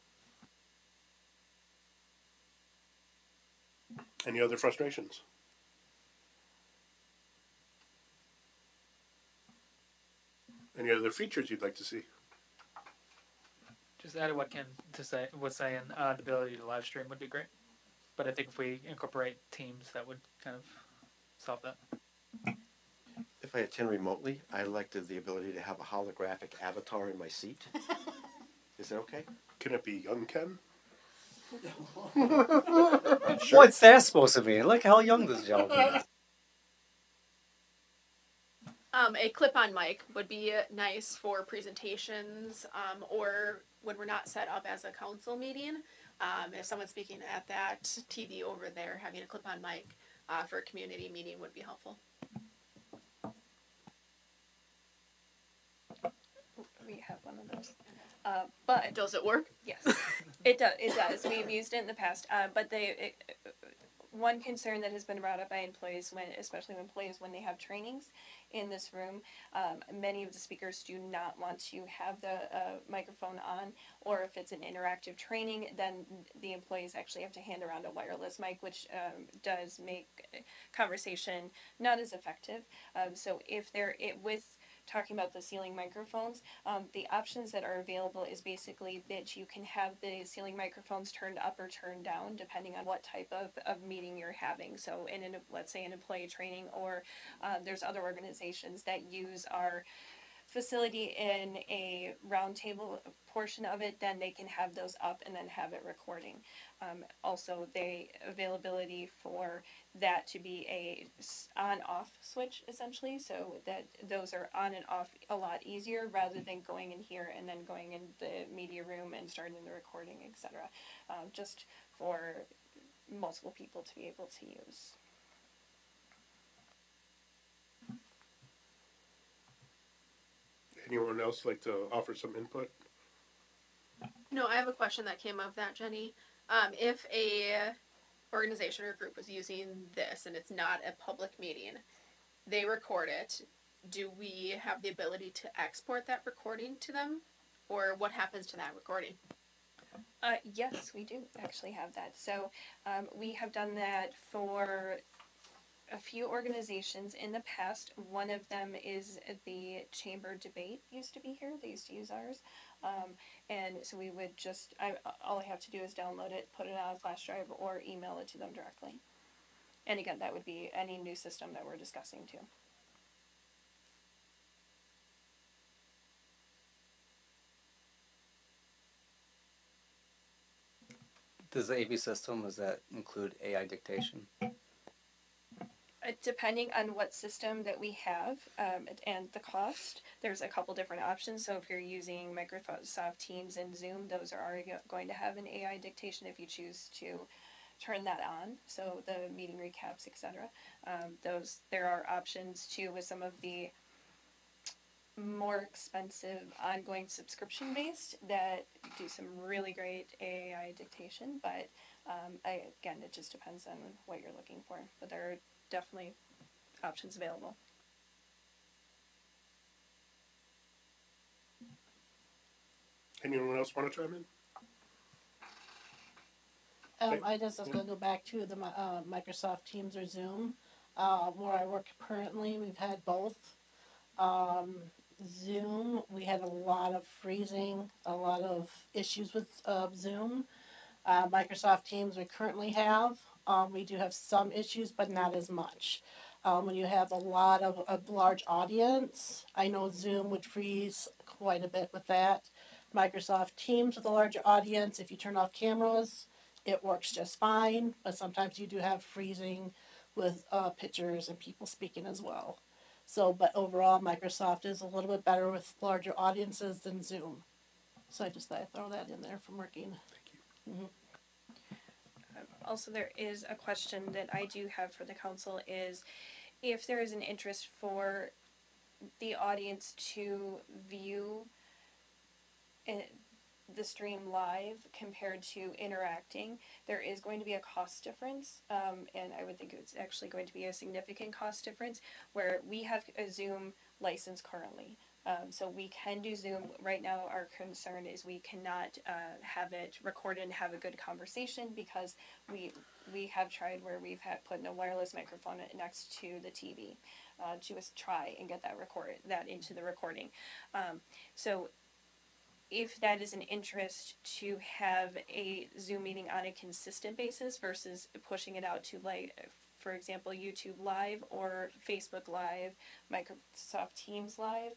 Any other frustrations? Any other features you'd like to see? Just added what Ken was saying. The ability to live stream would be great, but I think if we incorporate teams, that would kind of solve that. If I attend remotely, I like the ability to have a holographic avatar in my seat. Is that okay? Can it be young Ken? Sure. What's that supposed to mean? Look how young this gentleman is. A clip-on mic would be nice for presentations or when we're not set up as a council meeting. If someone's speaking at that TV over there, having a clip-on mic for a community meeting would be helpful. We have one of those. But Does it work? yes, it does. It does. We've used it in the past. But one concern that has been brought up by employees, especially employees when they have trainings in this room, many of the speakers do not want to have the microphone on, or if it's an interactive training, then the employees actually have to hand around a wireless mic, which does make conversation not as effective. So if with talking about the ceiling microphones, the options that are available is basically that you can have the ceiling microphones turned up or turned down depending on what type of meeting you're having. So let's say an employee training, or there's other organizations that use our facility in a roundtable portion of it, then they can have those up and then have it recording. Also, the availability for that to be a on-off switch essentially, so that those are on and off a lot easier rather than going in here and then going in the media room and starting the recording, etc. Just for multiple people to be able to use. Anyone else like to offer some input? No, I have a question that came of that, Jenny. If a organization or group was using this and it's not a public meeting, they record it. Do we have the ability to export that recording to them, or what happens to that recording? Yes, we do actually have that. So we have done that for a few organizations in the past. One of them is the Chamber Debate used to be here. They used to use ours. And so we would just, all I have to do is download it, put it on a flash drive, or email it to them directly. And again, that would be any new system that we're discussing too. Does the AV system, does that include AI dictation? Depending on what system that we have and the cost, there's a couple different options. So if you're using Microsoft Teams and Zoom, those are already going to have an AI dictation if you choose to turn that on. So the meeting recaps, etc. There are options too with some of the more expensive ongoing subscription based that do some really great AI dictation. But again, it just depends on what you're looking for. But there are definitely options available. Anyone else want to chime in? I just was gonna go back to the Microsoft Teams or Zoom. Where I work currently, we've had both. Zoom, we had a lot of freezing, a lot of issues with Zoom. Microsoft Teams we currently have. We do have some issues, but not as much. When you have a lot of a large audience, I know Zoom would freeze quite a bit with that. Microsoft Teams with a larger audience, if you turn off cameras, it works just fine. But sometimes you do have freezing with pictures and people speaking as well. So, but overall, Microsoft is a little bit better with larger audiences than Zoom. So I just thought I'd throw that in there from working. Also, there is a question that I do have for the council is if there is an interest for the audience to view the stream live compared to interacting, there is going to be a cost difference, and I would think it's actually going to be a significant cost difference where we have a Zoom license currently. So we can do Zoom. Right now, our concern is we cannot have it recorded and have a good conversation because we have tried where we've had put in a wireless microphone next to the TV to try and get that into the recording. So if that is an interest to have a Zoom meeting on a consistent basis versus pushing it out to, like, for example, YouTube Live or Facebook Live, Microsoft Teams Live,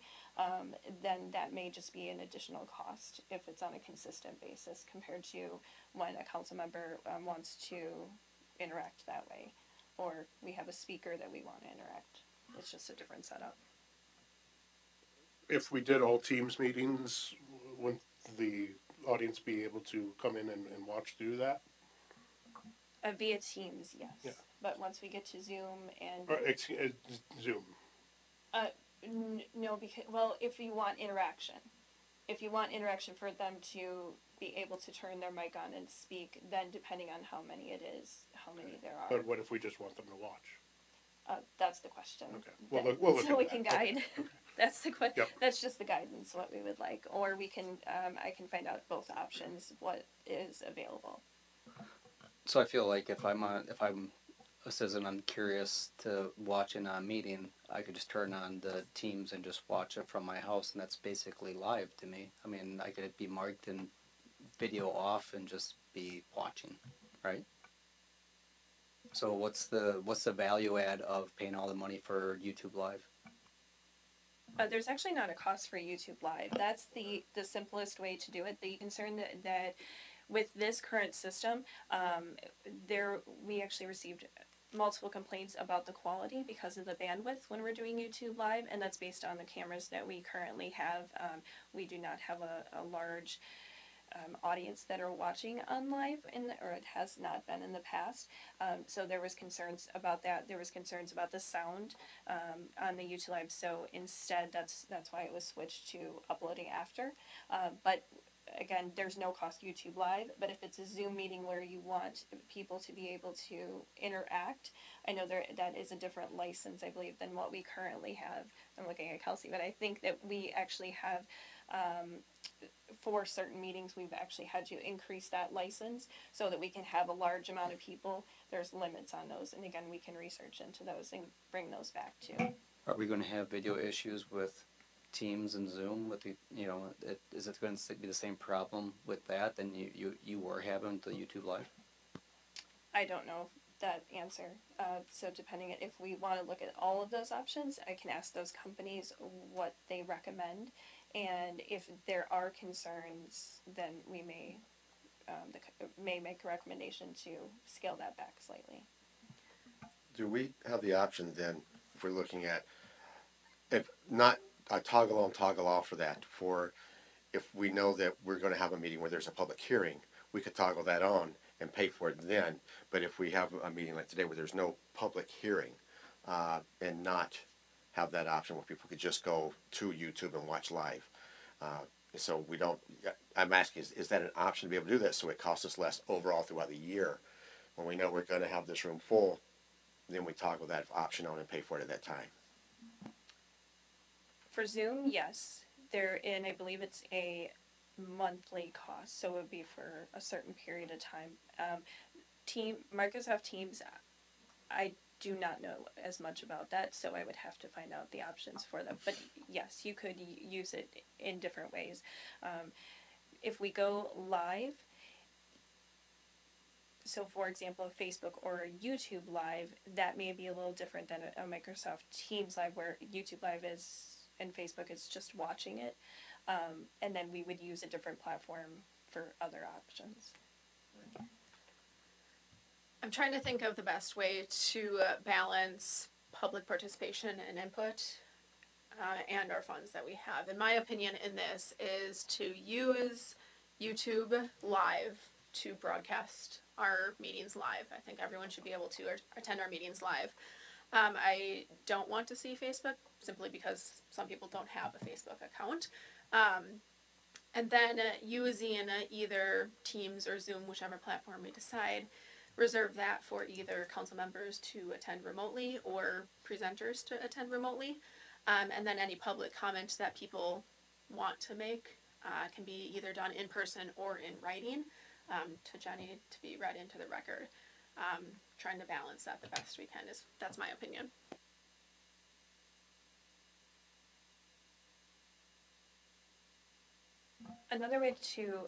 then that may just be an additional cost if it's on a consistent basis compared to when a council member wants to interact that way, or we have a speaker that we want to interact. It's just a different setup. If we did all Teams meetings, wouldn't the audience be able to come in and watch through that? Via Teams, yes. Yeah. But once we get to Zoom and Or Zoom? no, because if you want interaction for them to be able to turn their mic on and speak, then depending on how many it is, how many there are. But what if we just want them to watch? That's the question. Okay, we'll look so into we that. can guide. Okay. That's the question. Yep. That's just the guidance what we would like, or we can. I can find out both options. What is available. So I feel like if I'm a citizen, I'm curious to watch in a meeting, I could just turn on the Teams and just watch it from my house, and that's basically live to me. I mean, I could be marked in video off and just be watching, right? So what's the value add of paying all the money for YouTube Live? There's actually not a cost for YouTube Live. That's the simplest way to do it. The concern that with this current system, we actually received multiple complaints about the quality because of the bandwidth when we're doing YouTube Live, and that's based on the cameras that we currently have. We do not have a large audience that are watching on live, or it has not been in the past. So there was concerns about that. There was concerns about the sound on the YouTube Live. So instead, that's why it was switched to uploading after. But again, there's no cost YouTube Live, but if it's a Zoom meeting where you want people to be able to interact, I know that is a different license, I believe, than what we currently have. I'm looking at Kelsey, but I think that we actually have, for certain meetings, we've actually had to increase that license so that we can have a large amount of people. There's limits on those, and again, we can research into those and bring those back too. Are we going to have video issues with Teams and Zoom? With the, is it going to be the same problem with that than you were having the YouTube Live? I don't know that answer. So depending on if we want to look at all of those options, I can ask those companies what they recommend, and if there are concerns, then we may may make a recommendation to scale that back slightly. Do we have the option then, if we're looking at, if not a toggle on, toggle off for that, for if we know that we're going to have a meeting where there's a public hearing, we could toggle that on and pay for it then. But if we have a meeting like today where there's no public hearing, and not have that option where people could just go to YouTube and watch live. So we don't, I'm asking, is that an option to be able to do that so it costs us less overall throughout the year? When we know we're going to have this room full, then we toggle that option on and pay for it at that time. For Zoom, yes. And I believe it's a monthly cost, so it would be for a certain period of time. Microsoft Teams, I do not know as much about that, so I would have to find out the options for them. But yes, you could use it in different ways. If we go live, so for example, a Facebook or a YouTube Live, that may be a little different than a Microsoft Teams Live, where YouTube Live is and Facebook is just watching it. And then we would use a different platform for other options. I'm trying to think of the best way to balance public participation and input and our funds that we have. In my opinion in this is to use YouTube Live to broadcast our meetings live. I think everyone should be able to attend our meetings live. I don't want to see Facebook simply because some people don't have a Facebook account. And then using either Teams or Zoom, whichever platform we decide, reserve that for either council members to attend remotely or presenters to attend remotely. And then any public comment that people want to make can be either done in person or in writing to Jenny to be read into the record. Trying to balance that the best we can that's my opinion. Another way to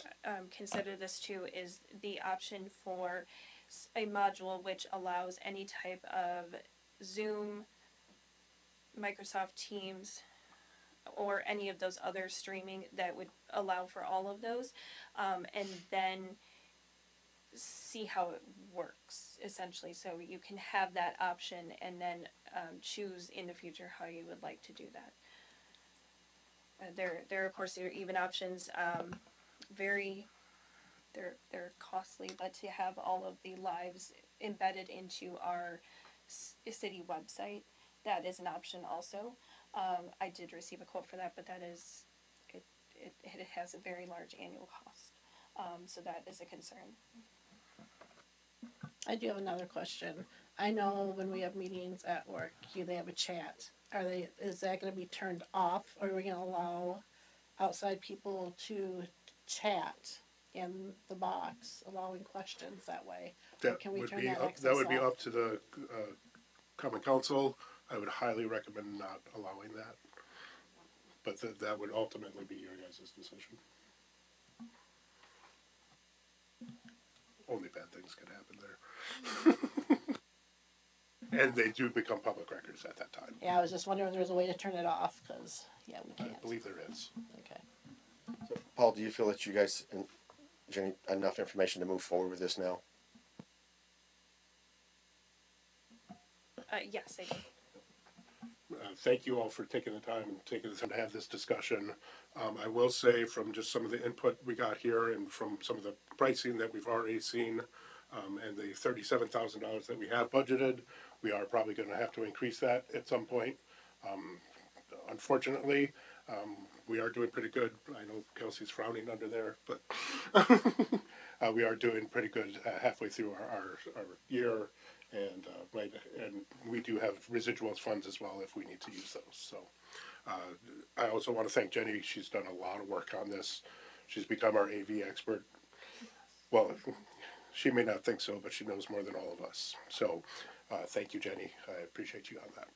consider this too is the option for a module which allows any type of Zoom, Microsoft Teams, or any of those other streaming that would allow for all of those, and then see how it works essentially. So you can have that option and then choose in the future how you would like to do that. There of course are even options, they're costly, but to have all of the lives embedded into our city website, that is an option also. I did receive a quote for that, but that is, it has a very large annual cost, so that is a concern. I do have another question. I know when we have meetings at work, they have a chat. Is that gonna be turned off, or are we gonna allow outside people to chat in the box, allowing questions that way? Or That can we would turn be that up, access that would be off? up to the common council. I would highly recommend not allowing that. But that would ultimately be your guys' decision. Only bad things can happen there. And they do become public records at that time. Yeah, I was just wondering if there was a way to turn it off, cause, yeah, we I can't. believe there is. Okay. So, Paul, do you feel that you guys and Jenny enough information to move forward with this now? Yes, I do. Thank you all for taking the time to have this discussion. I will say from just some of the input we got here and from some of the pricing that we've already seen, and the $37,000 that we have budgeted, we are probably going to have to increase that at some point. Unfortunately, We are doing pretty good. I know Kelsey's frowning under there, but we are doing pretty good halfway through our year, and and we do have residual funds as well if we need to use those. So I also want to thank Jenny. She's done a lot of work on this. She's become our AV expert. Well, she may not think so, but she knows more than all of us. So thank you, Jenny. I appreciate you on that.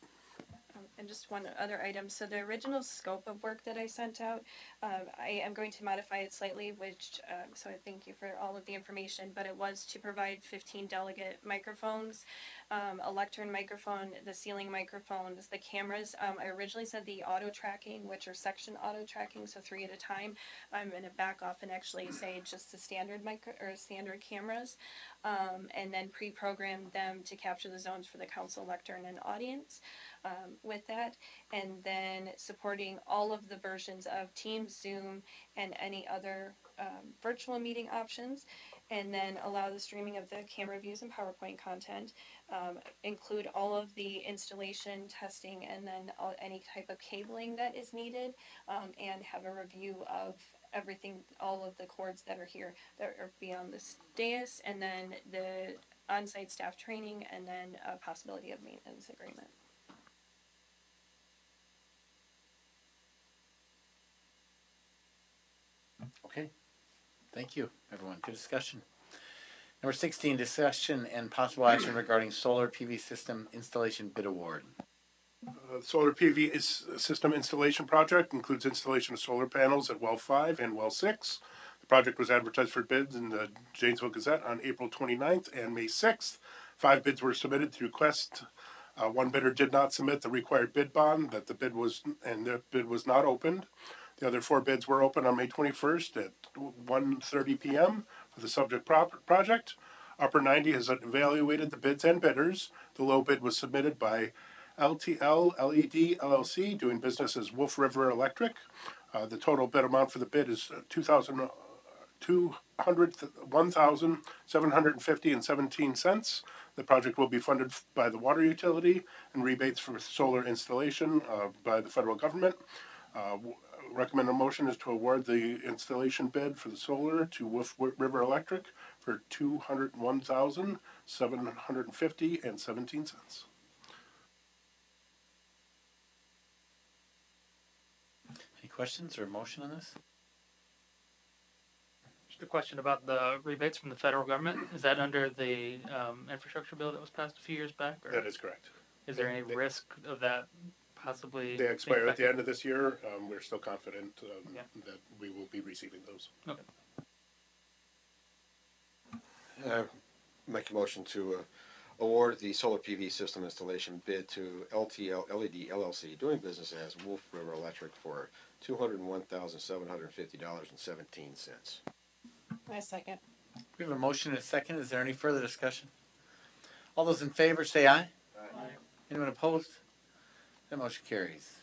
And just one other item. So the original scope of work that I sent out, I am going to modify it slightly, which, so I thank you for all of the information, but it was to provide 15 delegate microphones, a lectern microphone, the ceiling microphones, the cameras. I originally said the auto tracking, which are section auto tracking, so 3 at a time. I'm going to back off and actually say just the standard standard cameras, and then pre-program them to capture the zones for the council, lectern, and audience. With that, and then supporting all of the versions of Teams, Zoom, and any other virtual meeting options, and then allow the streaming of the camera views and PowerPoint content, include all of the installation, testing, and then any type of cabling that is needed, and have a review of everything, all of the cords that are here that are beyond the dais, and then the on-site staff training, and then a possibility of maintenance agreement. Okay, thank you, everyone. Good discussion. Number 16, discussion and possible action regarding solar PV system installation bid award. The solar PV system installation project includes installation of solar panels at well 5 and well 6. The project was advertised for bids in the Janesville Gazette on April 29th and May 6th. 5 bids were submitted through Quest. One bidder did not submit the required bid bond, the bid was not opened. The other 4 bids were opened on May 21st at 1:30 p.m. for the subject project. Upper 90 has evaluated the bids and bidders. The low bid was submitted by LTL LED LLC, doing business as Wolf River Electric. The total bid amount for the bid is $1,750.17. The project will be funded by the water utility and rebates for solar installation by the federal government. Recommended motion is to award the installation bid for the solar to Wolf River Electric for $201,750.17. Any questions or motion on this? Just a question about the rebates from the federal government. Is that under the infrastructure bill that was passed a few years back? Or That is correct. is there any risk of that possibly? They expire being at the end of this year. We're still confident Yeah. that we will be receiving those. Okay. Make a motion to award the solar PV system installation bid to LTL LED LLC, doing business as Wolf River Electric, for $201,750.17. I second. We have a motion and a second. Is there any further discussion? All those in favor say aye. Aye. Anyone opposed? That motion carries.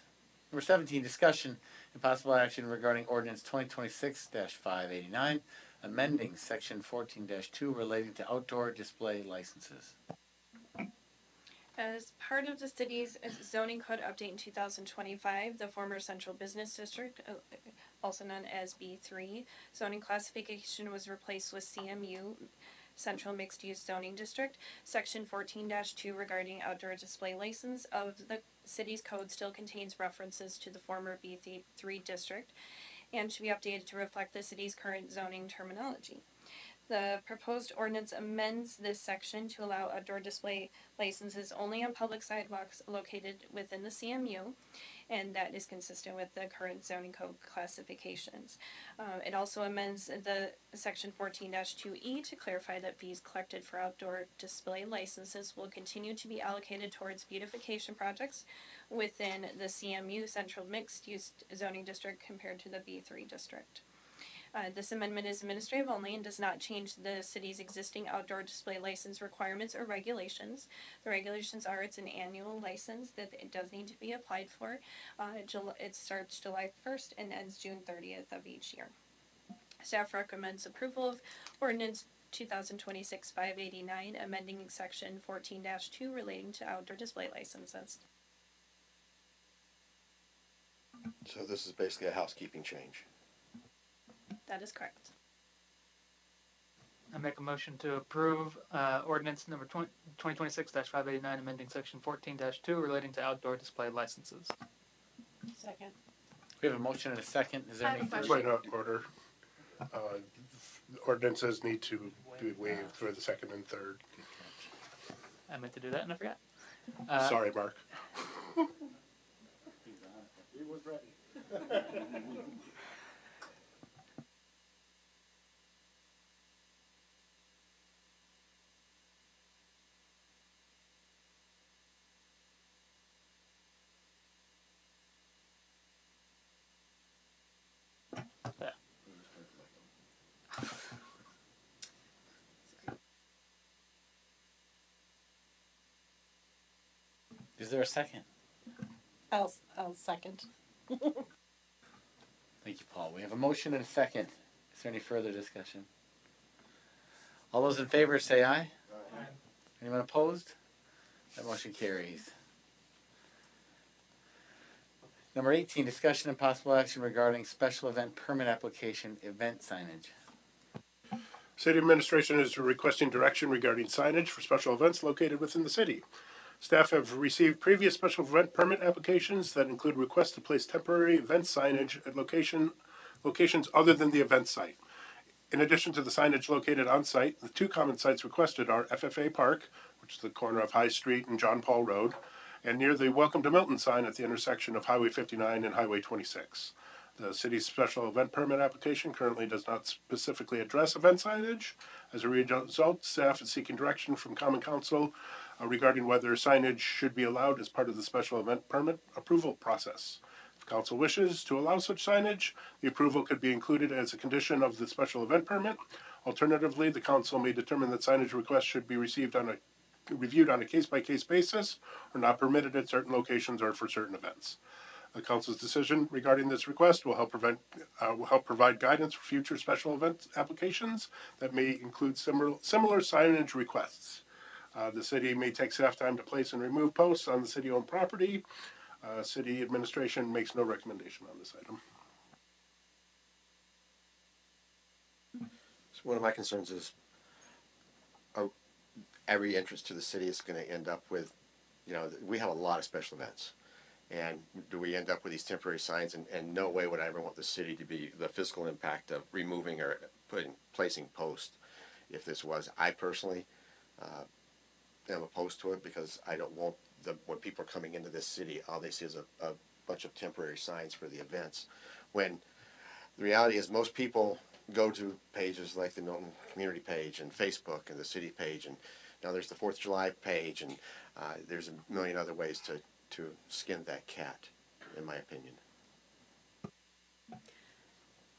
Number 17, discussion and possible action regarding ordinance 2026-589, amending section 14-2 relating to outdoor display licenses. As part of the city's zoning code update in 2025, the former Central Business District, also known as B3, zoning classification was replaced with CMU, Central Mixed Use Zoning District. Section 14-2 regarding outdoor display license of the city's code still contains references to the former B3 district and should be updated to reflect the city's current zoning terminology. The proposed ordinance amends this section to allow outdoor display licenses only on public sidewalks located within the CMU, and that is consistent with the current zoning code classifications. It also amends the section 14-2E to clarify that fees collected for outdoor display licenses will continue to be allocated towards beautification projects within the CMU Central Mixed Use Zoning District compared to the B3 district. This amendment is administrative only and does not change the city's existing outdoor display license requirements or regulations. The regulations are it's an annual license that it does need to be applied for. It starts July 1st and ends June 30th of each year. Staff recommends approval of ordinance 2026-589, amending section 14-2 relating to outdoor display licenses. So this is basically a housekeeping change. That is correct. I make a motion to approve ordinance number 2026-589, amending section 14-2 relating to outdoor display licenses. Second. We have a motion and a second. Is there I have any a further? question. Point of order. Ordinances need to be waived for the second and third. I meant to do that and I forgot. Sorry, Mark. He was ready. Is there a second? I'll second. Thank you, Paul. We have a motion and a second. Is there any further discussion? All those in favor say aye. Aye. Anyone opposed? That motion carries. Number 18, discussion and possible action regarding special event permit application event signage. City administration is requesting direction regarding signage for special events located within the city. Staff have received previous special event permit applications that include requests to place temporary event signage at locations other than the event site. In addition to the signage located on site, the two common sites requested are FFA Park, which is the corner of High Street and John Paul Road, and near the Welcome to Milton sign at the intersection of Highway 59 and Highway 26. The city's special event permit application currently does not specifically address event signage. As a result, staff is seeking direction from Common Council regarding whether signage should be allowed as part of the special event permit approval process. If council wishes to allow such signage, the approval could be included as a condition of the special event permit. Alternatively, the council may determine that signage requests should be reviewed on a case-by-case basis or not permitted at certain locations or for certain events. The council's decision regarding this request will help provide guidance for future special event applications that may include similar signage requests. The city may take staff time to place and remove posts on the city-owned property. City administration makes no recommendation on this item. So one of my concerns is every entrance to the city is going to end up with, we have a lot of special events. And do we end up with these temporary signs? And no way would I ever want the city to be the fiscal impact of removing or placing posts if this was. I personally am opposed to it because I don't want when people are coming into this city, all they see is a bunch of temporary signs for the events. When the reality is most people go to pages like the Milton community page and Facebook and the city page, and now there's the 4th of July page, and there's a million other ways to skin that cat, in my opinion.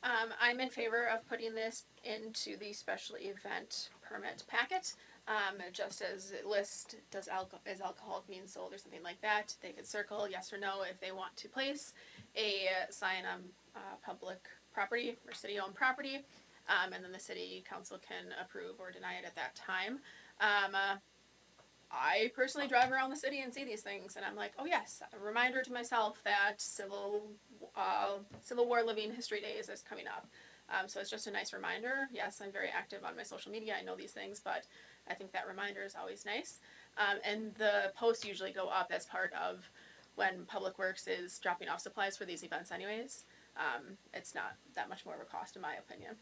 I'm in favor of putting this into the special event permit packet. Just as it lists, is alcohol being sold or something like that, they could circle yes or no if they want to place a sign on public property or city-owned property, and then the city council can approve or deny it at that time. I personally drive around the city and see these things, and I'm like, oh yes, a reminder to myself that Civil War Living History Days is coming up. So it's just a nice reminder. Yes, I'm very active on my social media. I know these things, but I think that reminder is always nice. And the posts usually go up as part of when Public Works is dropping off supplies for these events anyways. It's not that much more of a cost, in my opinion.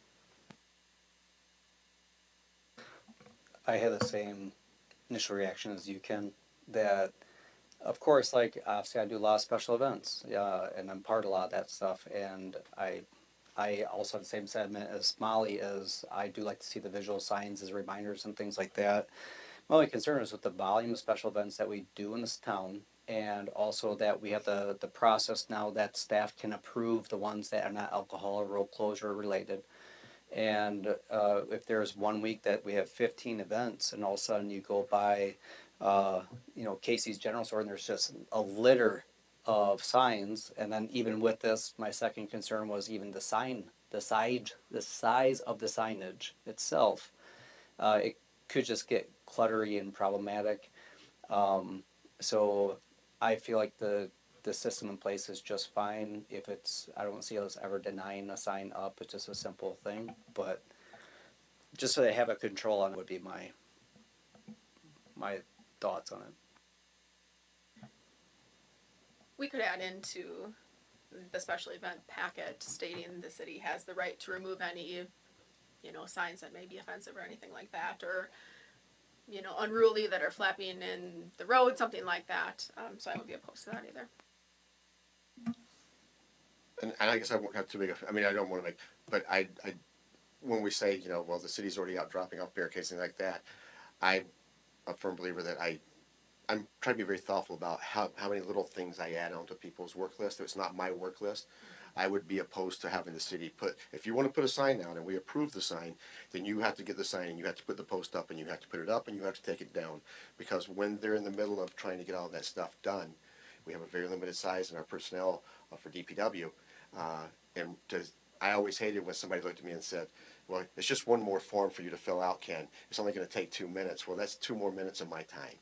I had the same initial reaction as you can, that of course, like obviously I do a lot of special events, and I'm part of a lot of that stuff, and I also have the same sentiment as Molly, as I do like to see the visual signs as reminders and things like that. My only concern is with the volume of special events that we do in this town, and also that we have the process now that staff can approve the ones that are not alcohol or road closure related. And if there's 1 week that we have 15 events, and all of a sudden you go by, Casey's General Store, and there's just a litter of signs. And then even with this, my second concern was even the size of the signage itself. It could just get cluttery and problematic. So I feel like the the system in place is just fine. If it's, I don't see us ever denying a sign up. It's just a simple thing, but just so they have a control on it would be my thoughts on it. We could add into the special event packet stating the city has the right to remove any, signs that may be offensive or anything like that, or, unruly that are flapping in the road, something like that. So I wouldn't be opposed to that either. And I guess I won't have too big I mean, I don't want to make, but when we say, well, the city's already out dropping off barricades and like that, I'm a firm believer that I'm trying to be very thoughtful about how many little things I add onto people's work list. If it's not my work list, I would be opposed to having the city if you want to put a sign out and we approve the sign, then you have to get the sign and you have to put the post up and you have to put it up and you have to take it down. Because when they're in the middle of trying to get all that stuff done, we have a very limited size in our personnel for DPW. I always hated when somebody looked at me and said, well, it's just one more form for you to fill out, Ken. It's only going to take 2 minutes. Well, that's 2 more minutes of my time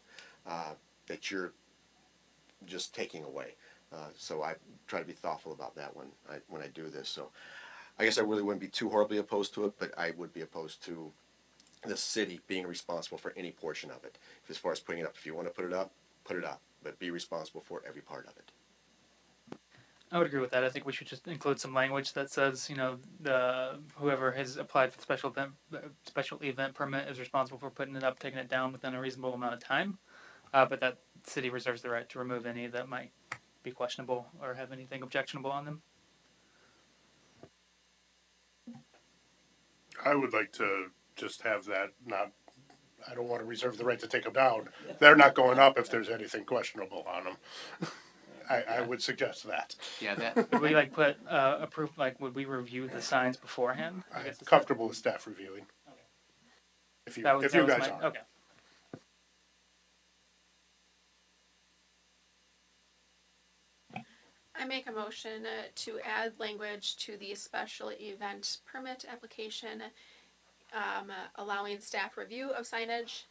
that you're just taking away. So I try to be thoughtful about that when I do this. So I guess I really wouldn't be too horribly opposed to it, but I would be opposed to the city being responsible for any portion of it. As far as putting it up, if you want to put it up, but be responsible for every part of it. I would agree with that. I think we should just include some language that says, whoever has applied for the special event permit is responsible for putting it up, taking it down within a reasonable amount of time. But that city reserves the right to remove any that might be questionable or have anything objectionable on them. I would like to just have that I don't want to reserve the right to take them down. They're not going up if there's anything questionable on them. I would suggest that. Yeah, that, Would we put approve? Would we review the signs beforehand? I I'm guess it's comfortable with staff reviewing. Okay. If you that was guys my, are. okay. I make a motion to add language to the special event permit application, allowing staff review of signage,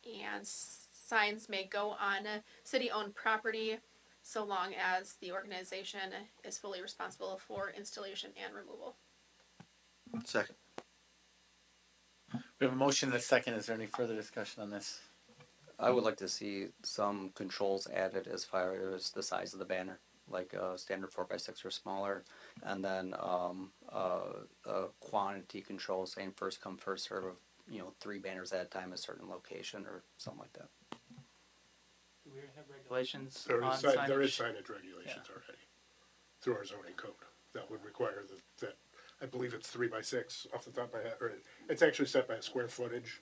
and signs may go on city-owned property so long as the organization is fully responsible for installation and removal. Second. We have a motion and a second. Is there any further discussion on this? I would like to see some controls added as far as the size of the banner, like a standard 4x6 or smaller, and then a quantity control saying first come first serve of 3 banners at a time at a certain location or something like that. Do we have regulations There on is signage? signage regulations already through our zoning code that would require that I believe it's 3x6 off the top of my head, or it's actually set by a square footage,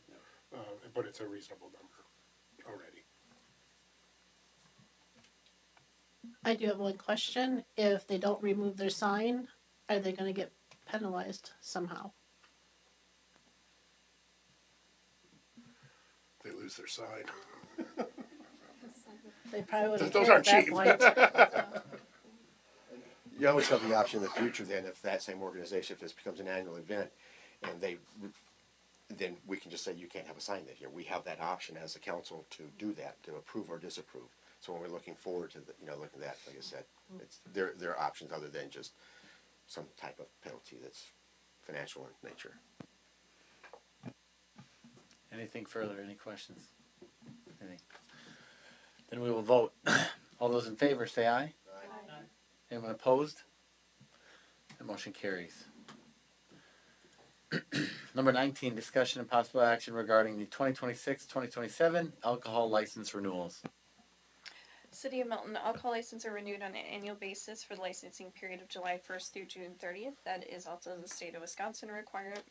but it's a reasonable number already. I do have one question. If they don't remove their sign, are they gonna get penalized somehow? They lose their sign. They probably wouldn't Those care aren't at that cheap. point. You always have the option in the future then, if that same organization, if this becomes an annual event, and then we can just say you can't have a sign that year. We have that option as a council to do that, to approve or disapprove. So when we're looking forward to looking at that, like I said, there are options other than just some type of penalty that's financial in nature. Anything further? Any questions? Anything? Then we will vote. All those in favor say aye. Anyone opposed? The motion carries. Number 19, discussion and possible action regarding the 2026-2027 alcohol license renewals. City of Milton alcohol license are renewed on an annual basis for the licensing period of July 1st through June 30th. That is also the state of Wisconsin requirement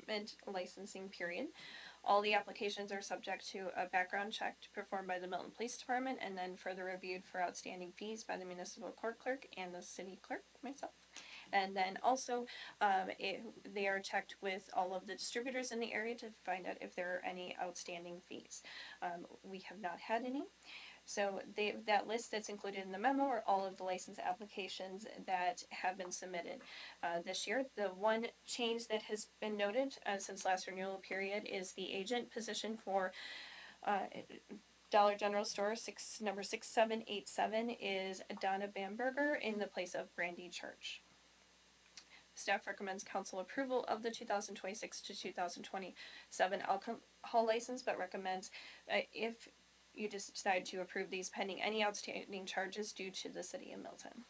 licensing period. All the applications are subject to a background check performed by the Milton Police Department and then further reviewed for outstanding fees by the municipal court clerk and the city clerk, myself. And then also, they are checked with all of the distributors in the area to find out if there are any outstanding fees. We have not had any. So that list that's included in the memo are all of the license applications that have been submitted this year. The one change that has been noted since last renewal period is the agent position for Dollar General Store number 6787 is Donna Bamberger in the place of Brandy Church. Staff recommends council approval of the 2026 to 2027 alcohol license, but recommends if you just decide to approve these pending any outstanding charges due to the city of Milton.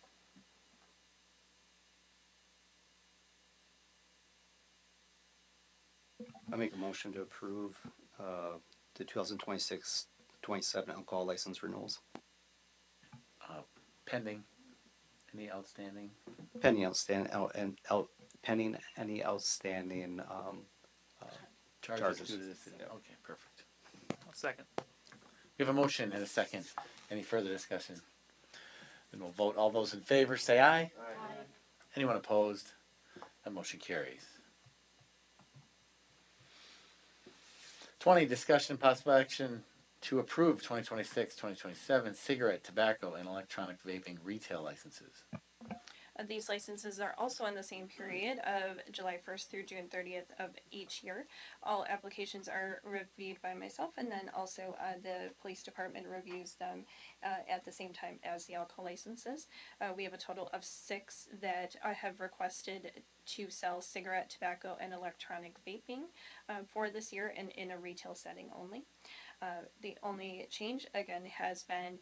I make a motion to approve the 2026-27 alcohol license renewals. Pending any outstanding. Pending pending any outstanding charges. Due to the city. Yep. Okay, perfect. I'll second. We have a motion and a second. Any further discussion? Then we'll vote. All those in favor say aye. Aye. Anyone opposed? That motion carries. 20, discussion and possible action to approve 2026-2027 cigarette, tobacco, and electronic vaping retail licenses. These licenses are also in the same period of July 1st through June 30th of each year. All applications are reviewed by myself, and then also the police department reviews them at the same time as the alcohol licenses. We have a total of 6 that have requested to sell cigarette, tobacco, and electronic vaping for this year and in a retail setting only. The only change, again, has been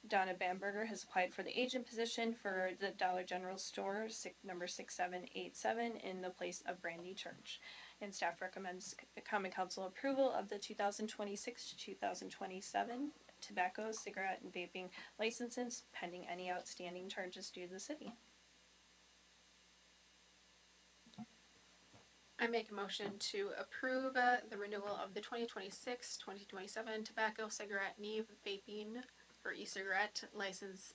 Donna Bamberger has applied for the agent position for the Dollar General Store, number 6787, in the place of Brandy Church. And staff recommends common council approval of the 2026 to 2027 tobacco, cigarette, and vaping licenses, pending any outstanding charges due to the city. I make a motion to approve the renewal of the 2026-2027 tobacco, cigarette, and vaping or e-cigarette licenses,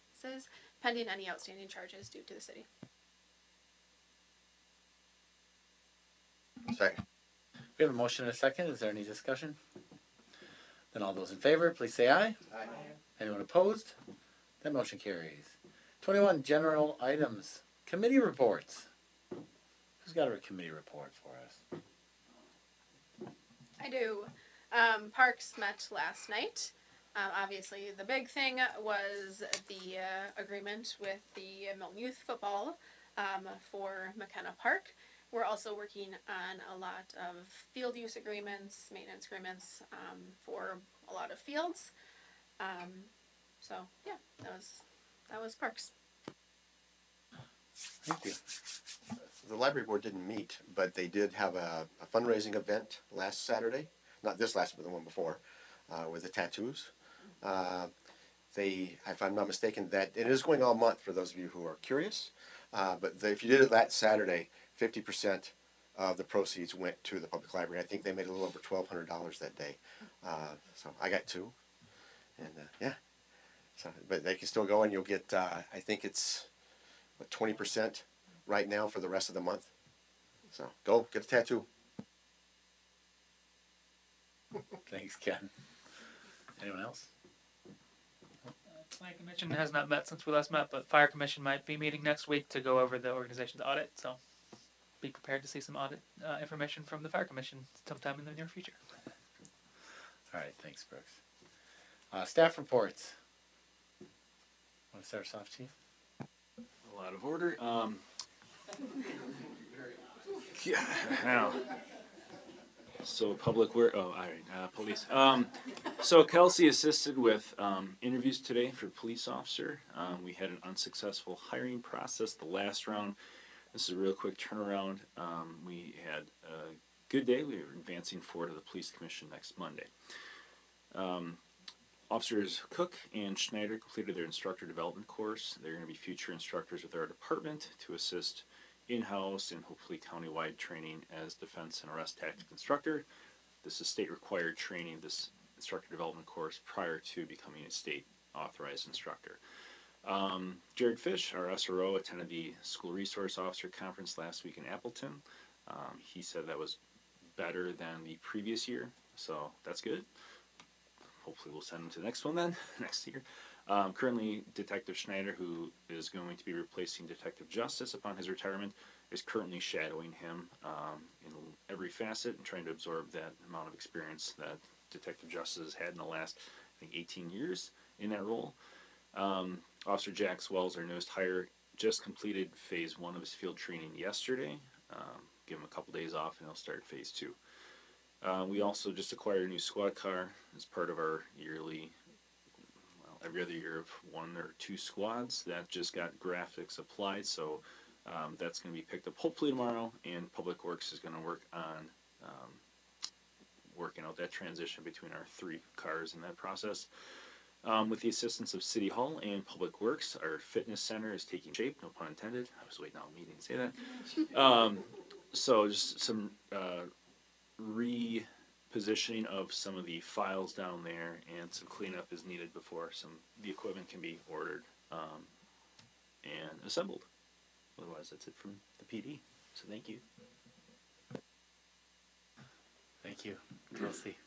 pending any outstanding charges due to the city. Second. We have a motion and a second. Is there any discussion? Then all those in favor, please say aye. Aye. Anyone opposed? That motion carries. 21, general items. Committee reports. Who's got a committee report for us? I do. Parks met last night. Obviously, the big thing was the agreement with the Milton Youth Football for McKenna Park. We're also working on a lot of field use agreements, maintenance agreements for a lot of fields. So yeah, that was Parks. Thank you. The library board didn't meet, but they did have a fundraising event last Saturday. Not this last, but the one before, with the tattoos. If I'm not mistaken, that it is going all month for those of you who are curious. But if you did it that Saturday, 50% of the proceeds went to the public library. I think they made a little over $1,200 that day. So I got 2, and yeah. So, but they can still go, and you'll get. I think it's 20% right now for the rest of the month. So go get a tattoo. Thanks, Ken. Anyone else? Planning Commission has not met since we last met, but Fire Commission might be meeting next week to go over the organization's audit. So be prepared to see some audit information from the Fire Commission sometime in the near future. All right, thanks, Brooks. Staff reports. Want to start us off, Chief? A lot of order. Yeah, now. So public work. Oh, all right. Police. So Kelsey assisted with interviews today for police officer. We had an unsuccessful hiring process the last round. This is a real quick turnaround. We had a good day. We were advancing forward to the police commission next Monday. Officers Cook and Schneider completed their instructor development course. They're going to be future instructors with our department to assist in-house and hopefully county-wide training as defense and arrest tactics instructor. This is state-required training, this instructor development course, prior to becoming a state-authorized instructor. Jared Fish, our SRO, attended the School Resource Officer Conference last week in Appleton. He said that was better than the previous year, so that's good. Hopefully we'll send him to the next one then, next year. Currently, Detective Schneider, who is going to be replacing Detective Justice upon his retirement, is currently shadowing him in every facet and trying to absorb that amount of experience that Detective Justice has had in the last think 18 years in that role. Officer Jack Swells, our newest hire, just completed phase 1 of his field training yesterday. Give him a couple days off and he'll start phase 2. We also just acquired a new squad car as part of our yearly, well, every other year of 1 or 2 squads. That just got graphics applied, so that's going to be picked up hopefully tomorrow, and Public Works is going to work on working out that transition between our 3 cars in that process. With the assistance of City Hall and Public Works, our fitness center is taking shape, no pun intended. I was waiting on a meeting to say that. So just some repositioning of some of the files down there, and some cleanup is needed before the equipment can be ordered and assembled. Otherwise, that's it from the PD. So thank you. Thank you. Kelsey.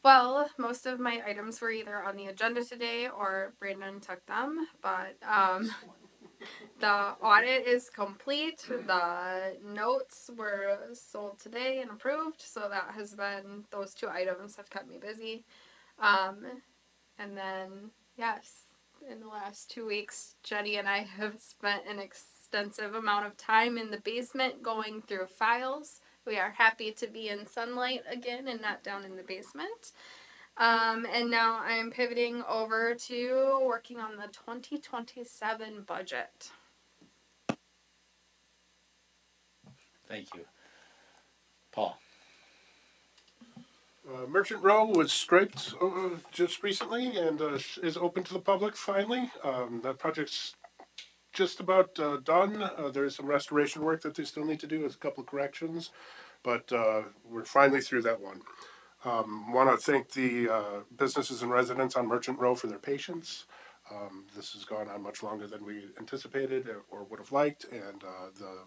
Well, most of my items were either on the agenda today or Brandon took them, but the audit is complete. The notes were sold today and approved, so that has been, those 2 items have kept me busy. And then, yes, in the last 2 weeks, Jenny and I have spent an extensive amount of time in the basement going through files. We are happy to be in sunlight again and not down in the basement. And now I'm pivoting over to working on the 2027 budget. Thank you. Paul. Merchant Row was striped just recently and is open to the public finally. That project's just about done. There is some restoration work that they still need to do, with a couple of corrections, but we're finally through that one. Want to thank the businesses and residents on Merchant Row for their patience. This has gone on much longer than we anticipated or would have liked, and the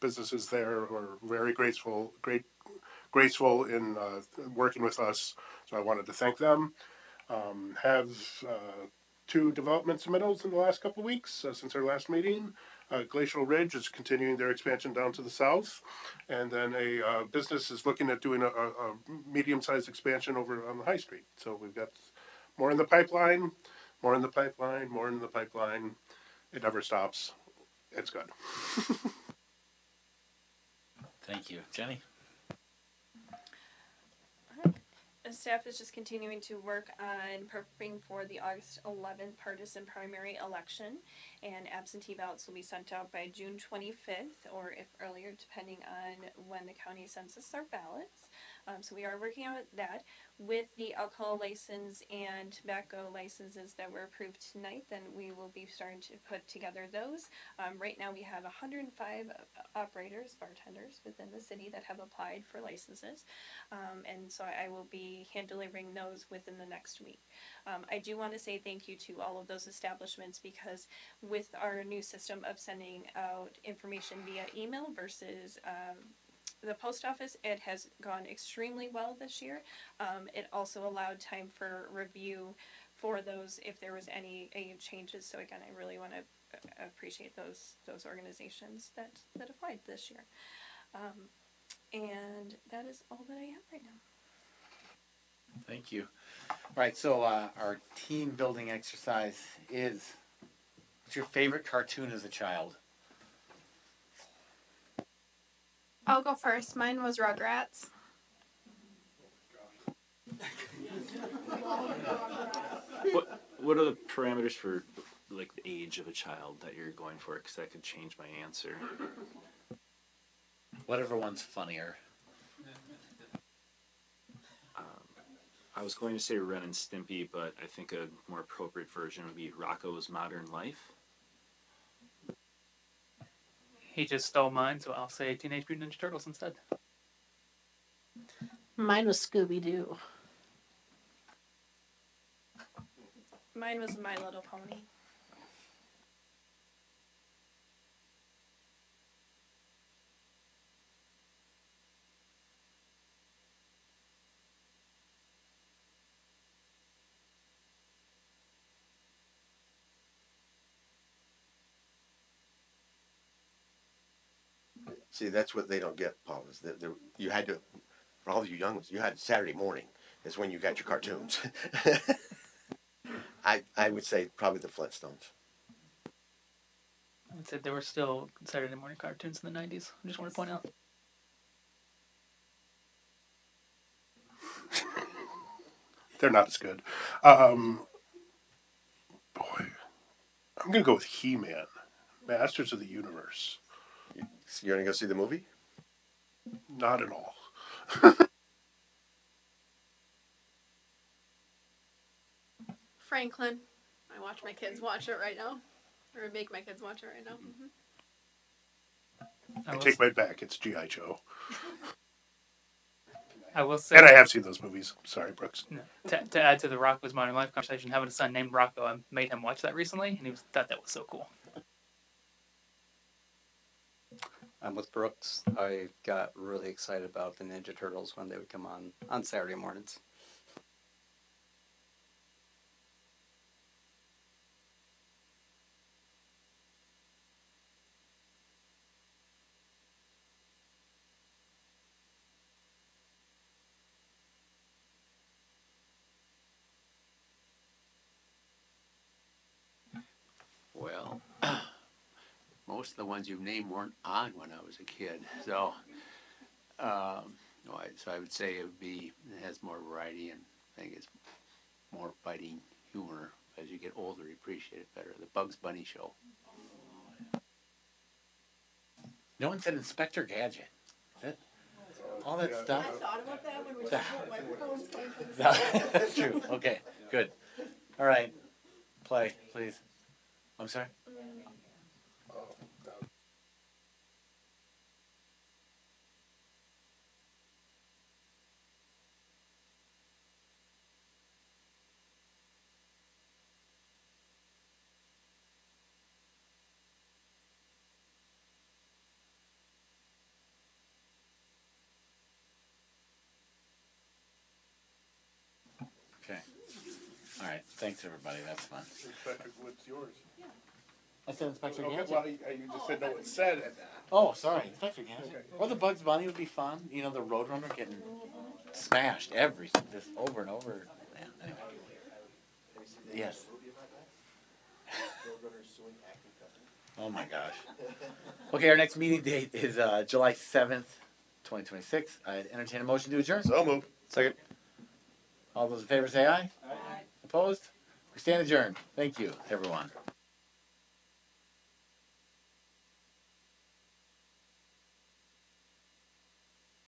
businesses there were very graceful in working with us. So I wanted to thank them. Have 2 development submittals in the last couple of weeks since our last meeting. Glacial Ridge is continuing their expansion down to the south, and then a business is looking at doing a medium-sized expansion over on the High Street. So we've got more in the pipeline, more in the pipeline, more in the pipeline. It never stops. It's good. Thank you. Jenny. The staff is just continuing to work on prepping for the August 11th partisan primary election, and absentee ballots will be sent out by June 25th, or if earlier, depending on when the county sends us our ballots. So we are working on that. With the alcohol license and tobacco licenses that were approved tonight, then we will be starting to put together those. Right now we have 105 operators, bartenders within the city that have applied for licenses. And so I will be hand delivering those within the next week. I do want to say thank you to all of those establishments, because with our new system of sending out information via email versus the post office, it has gone extremely well this year. It also allowed time for review for those if there was any changes. So again, I really want to appreciate those organizations that applied this year. And that is all that I have right now. Thank you. All right, so our team building exercise is, what's your favorite cartoon as a child? I'll go first. Mine was Rugrats. What are the parameters for like the age of a child that you're going for? Because that could change my answer. Whatever one's funnier. I was going to say Ren and Stimpy, but I think a more appropriate version would be Rocko's Modern Life. He just stole mine, so I'll say Teenage Mutant Ninja Turtles instead. Mine was Scooby-Doo. Mine was My Little Pony. See, that's what they don't get, Paul, is that you had to, for all of you young ones, you had Saturday morning. is when you got your cartoons. I would say probably the Flintstones. I said there were still Saturday morning cartoons in the 90s. I just want to point out. They're not as good. Boy, I'm gonna go with He-Man, Masters of the Universe. You're gonna go see the movie? Not at all. Franklin. I watch my kids watch it right now, or make my kids watch it right now. I take mine back. It's G.I. Joe. I will say, And I have seen those movies. Sorry, Brooks. no, to add to the Rocco's Modern Life conversation, having a son named Rocco, I made him watch that recently, and thought that was so cool. I'm with Brooks. I got really excited about the Ninja Turtles when they would come on Saturday mornings. Well, most of the ones you've named weren't on when I was a kid, so so I would say it has more variety, and I think it's more biting humor. As you get older, you appreciate it better. The Bugs Bunny Show. No one said Inspector Gadget. All that stuff. thought about that when we That's true. Okay, good. All right. Play, please. I'm sorry? Okay. All right. Thanks, everybody. That's fun. Inspector, what's yours? I said Inspector Okay, Gadget. well, you just said no one said it. Oh, sorry. Inspector Gadget. Or the Bugs Bunny would be fun. You know, the Roadrunner getting smashed just over and over. Yeah, anyway. Yes. Oh my gosh. Okay, our next meeting date is July 7th, 2026. I'd entertain a motion to adjourn. So move. Second. All those in favor say aye. Aye. Opposed? We stand adjourned. Thank you, everyone.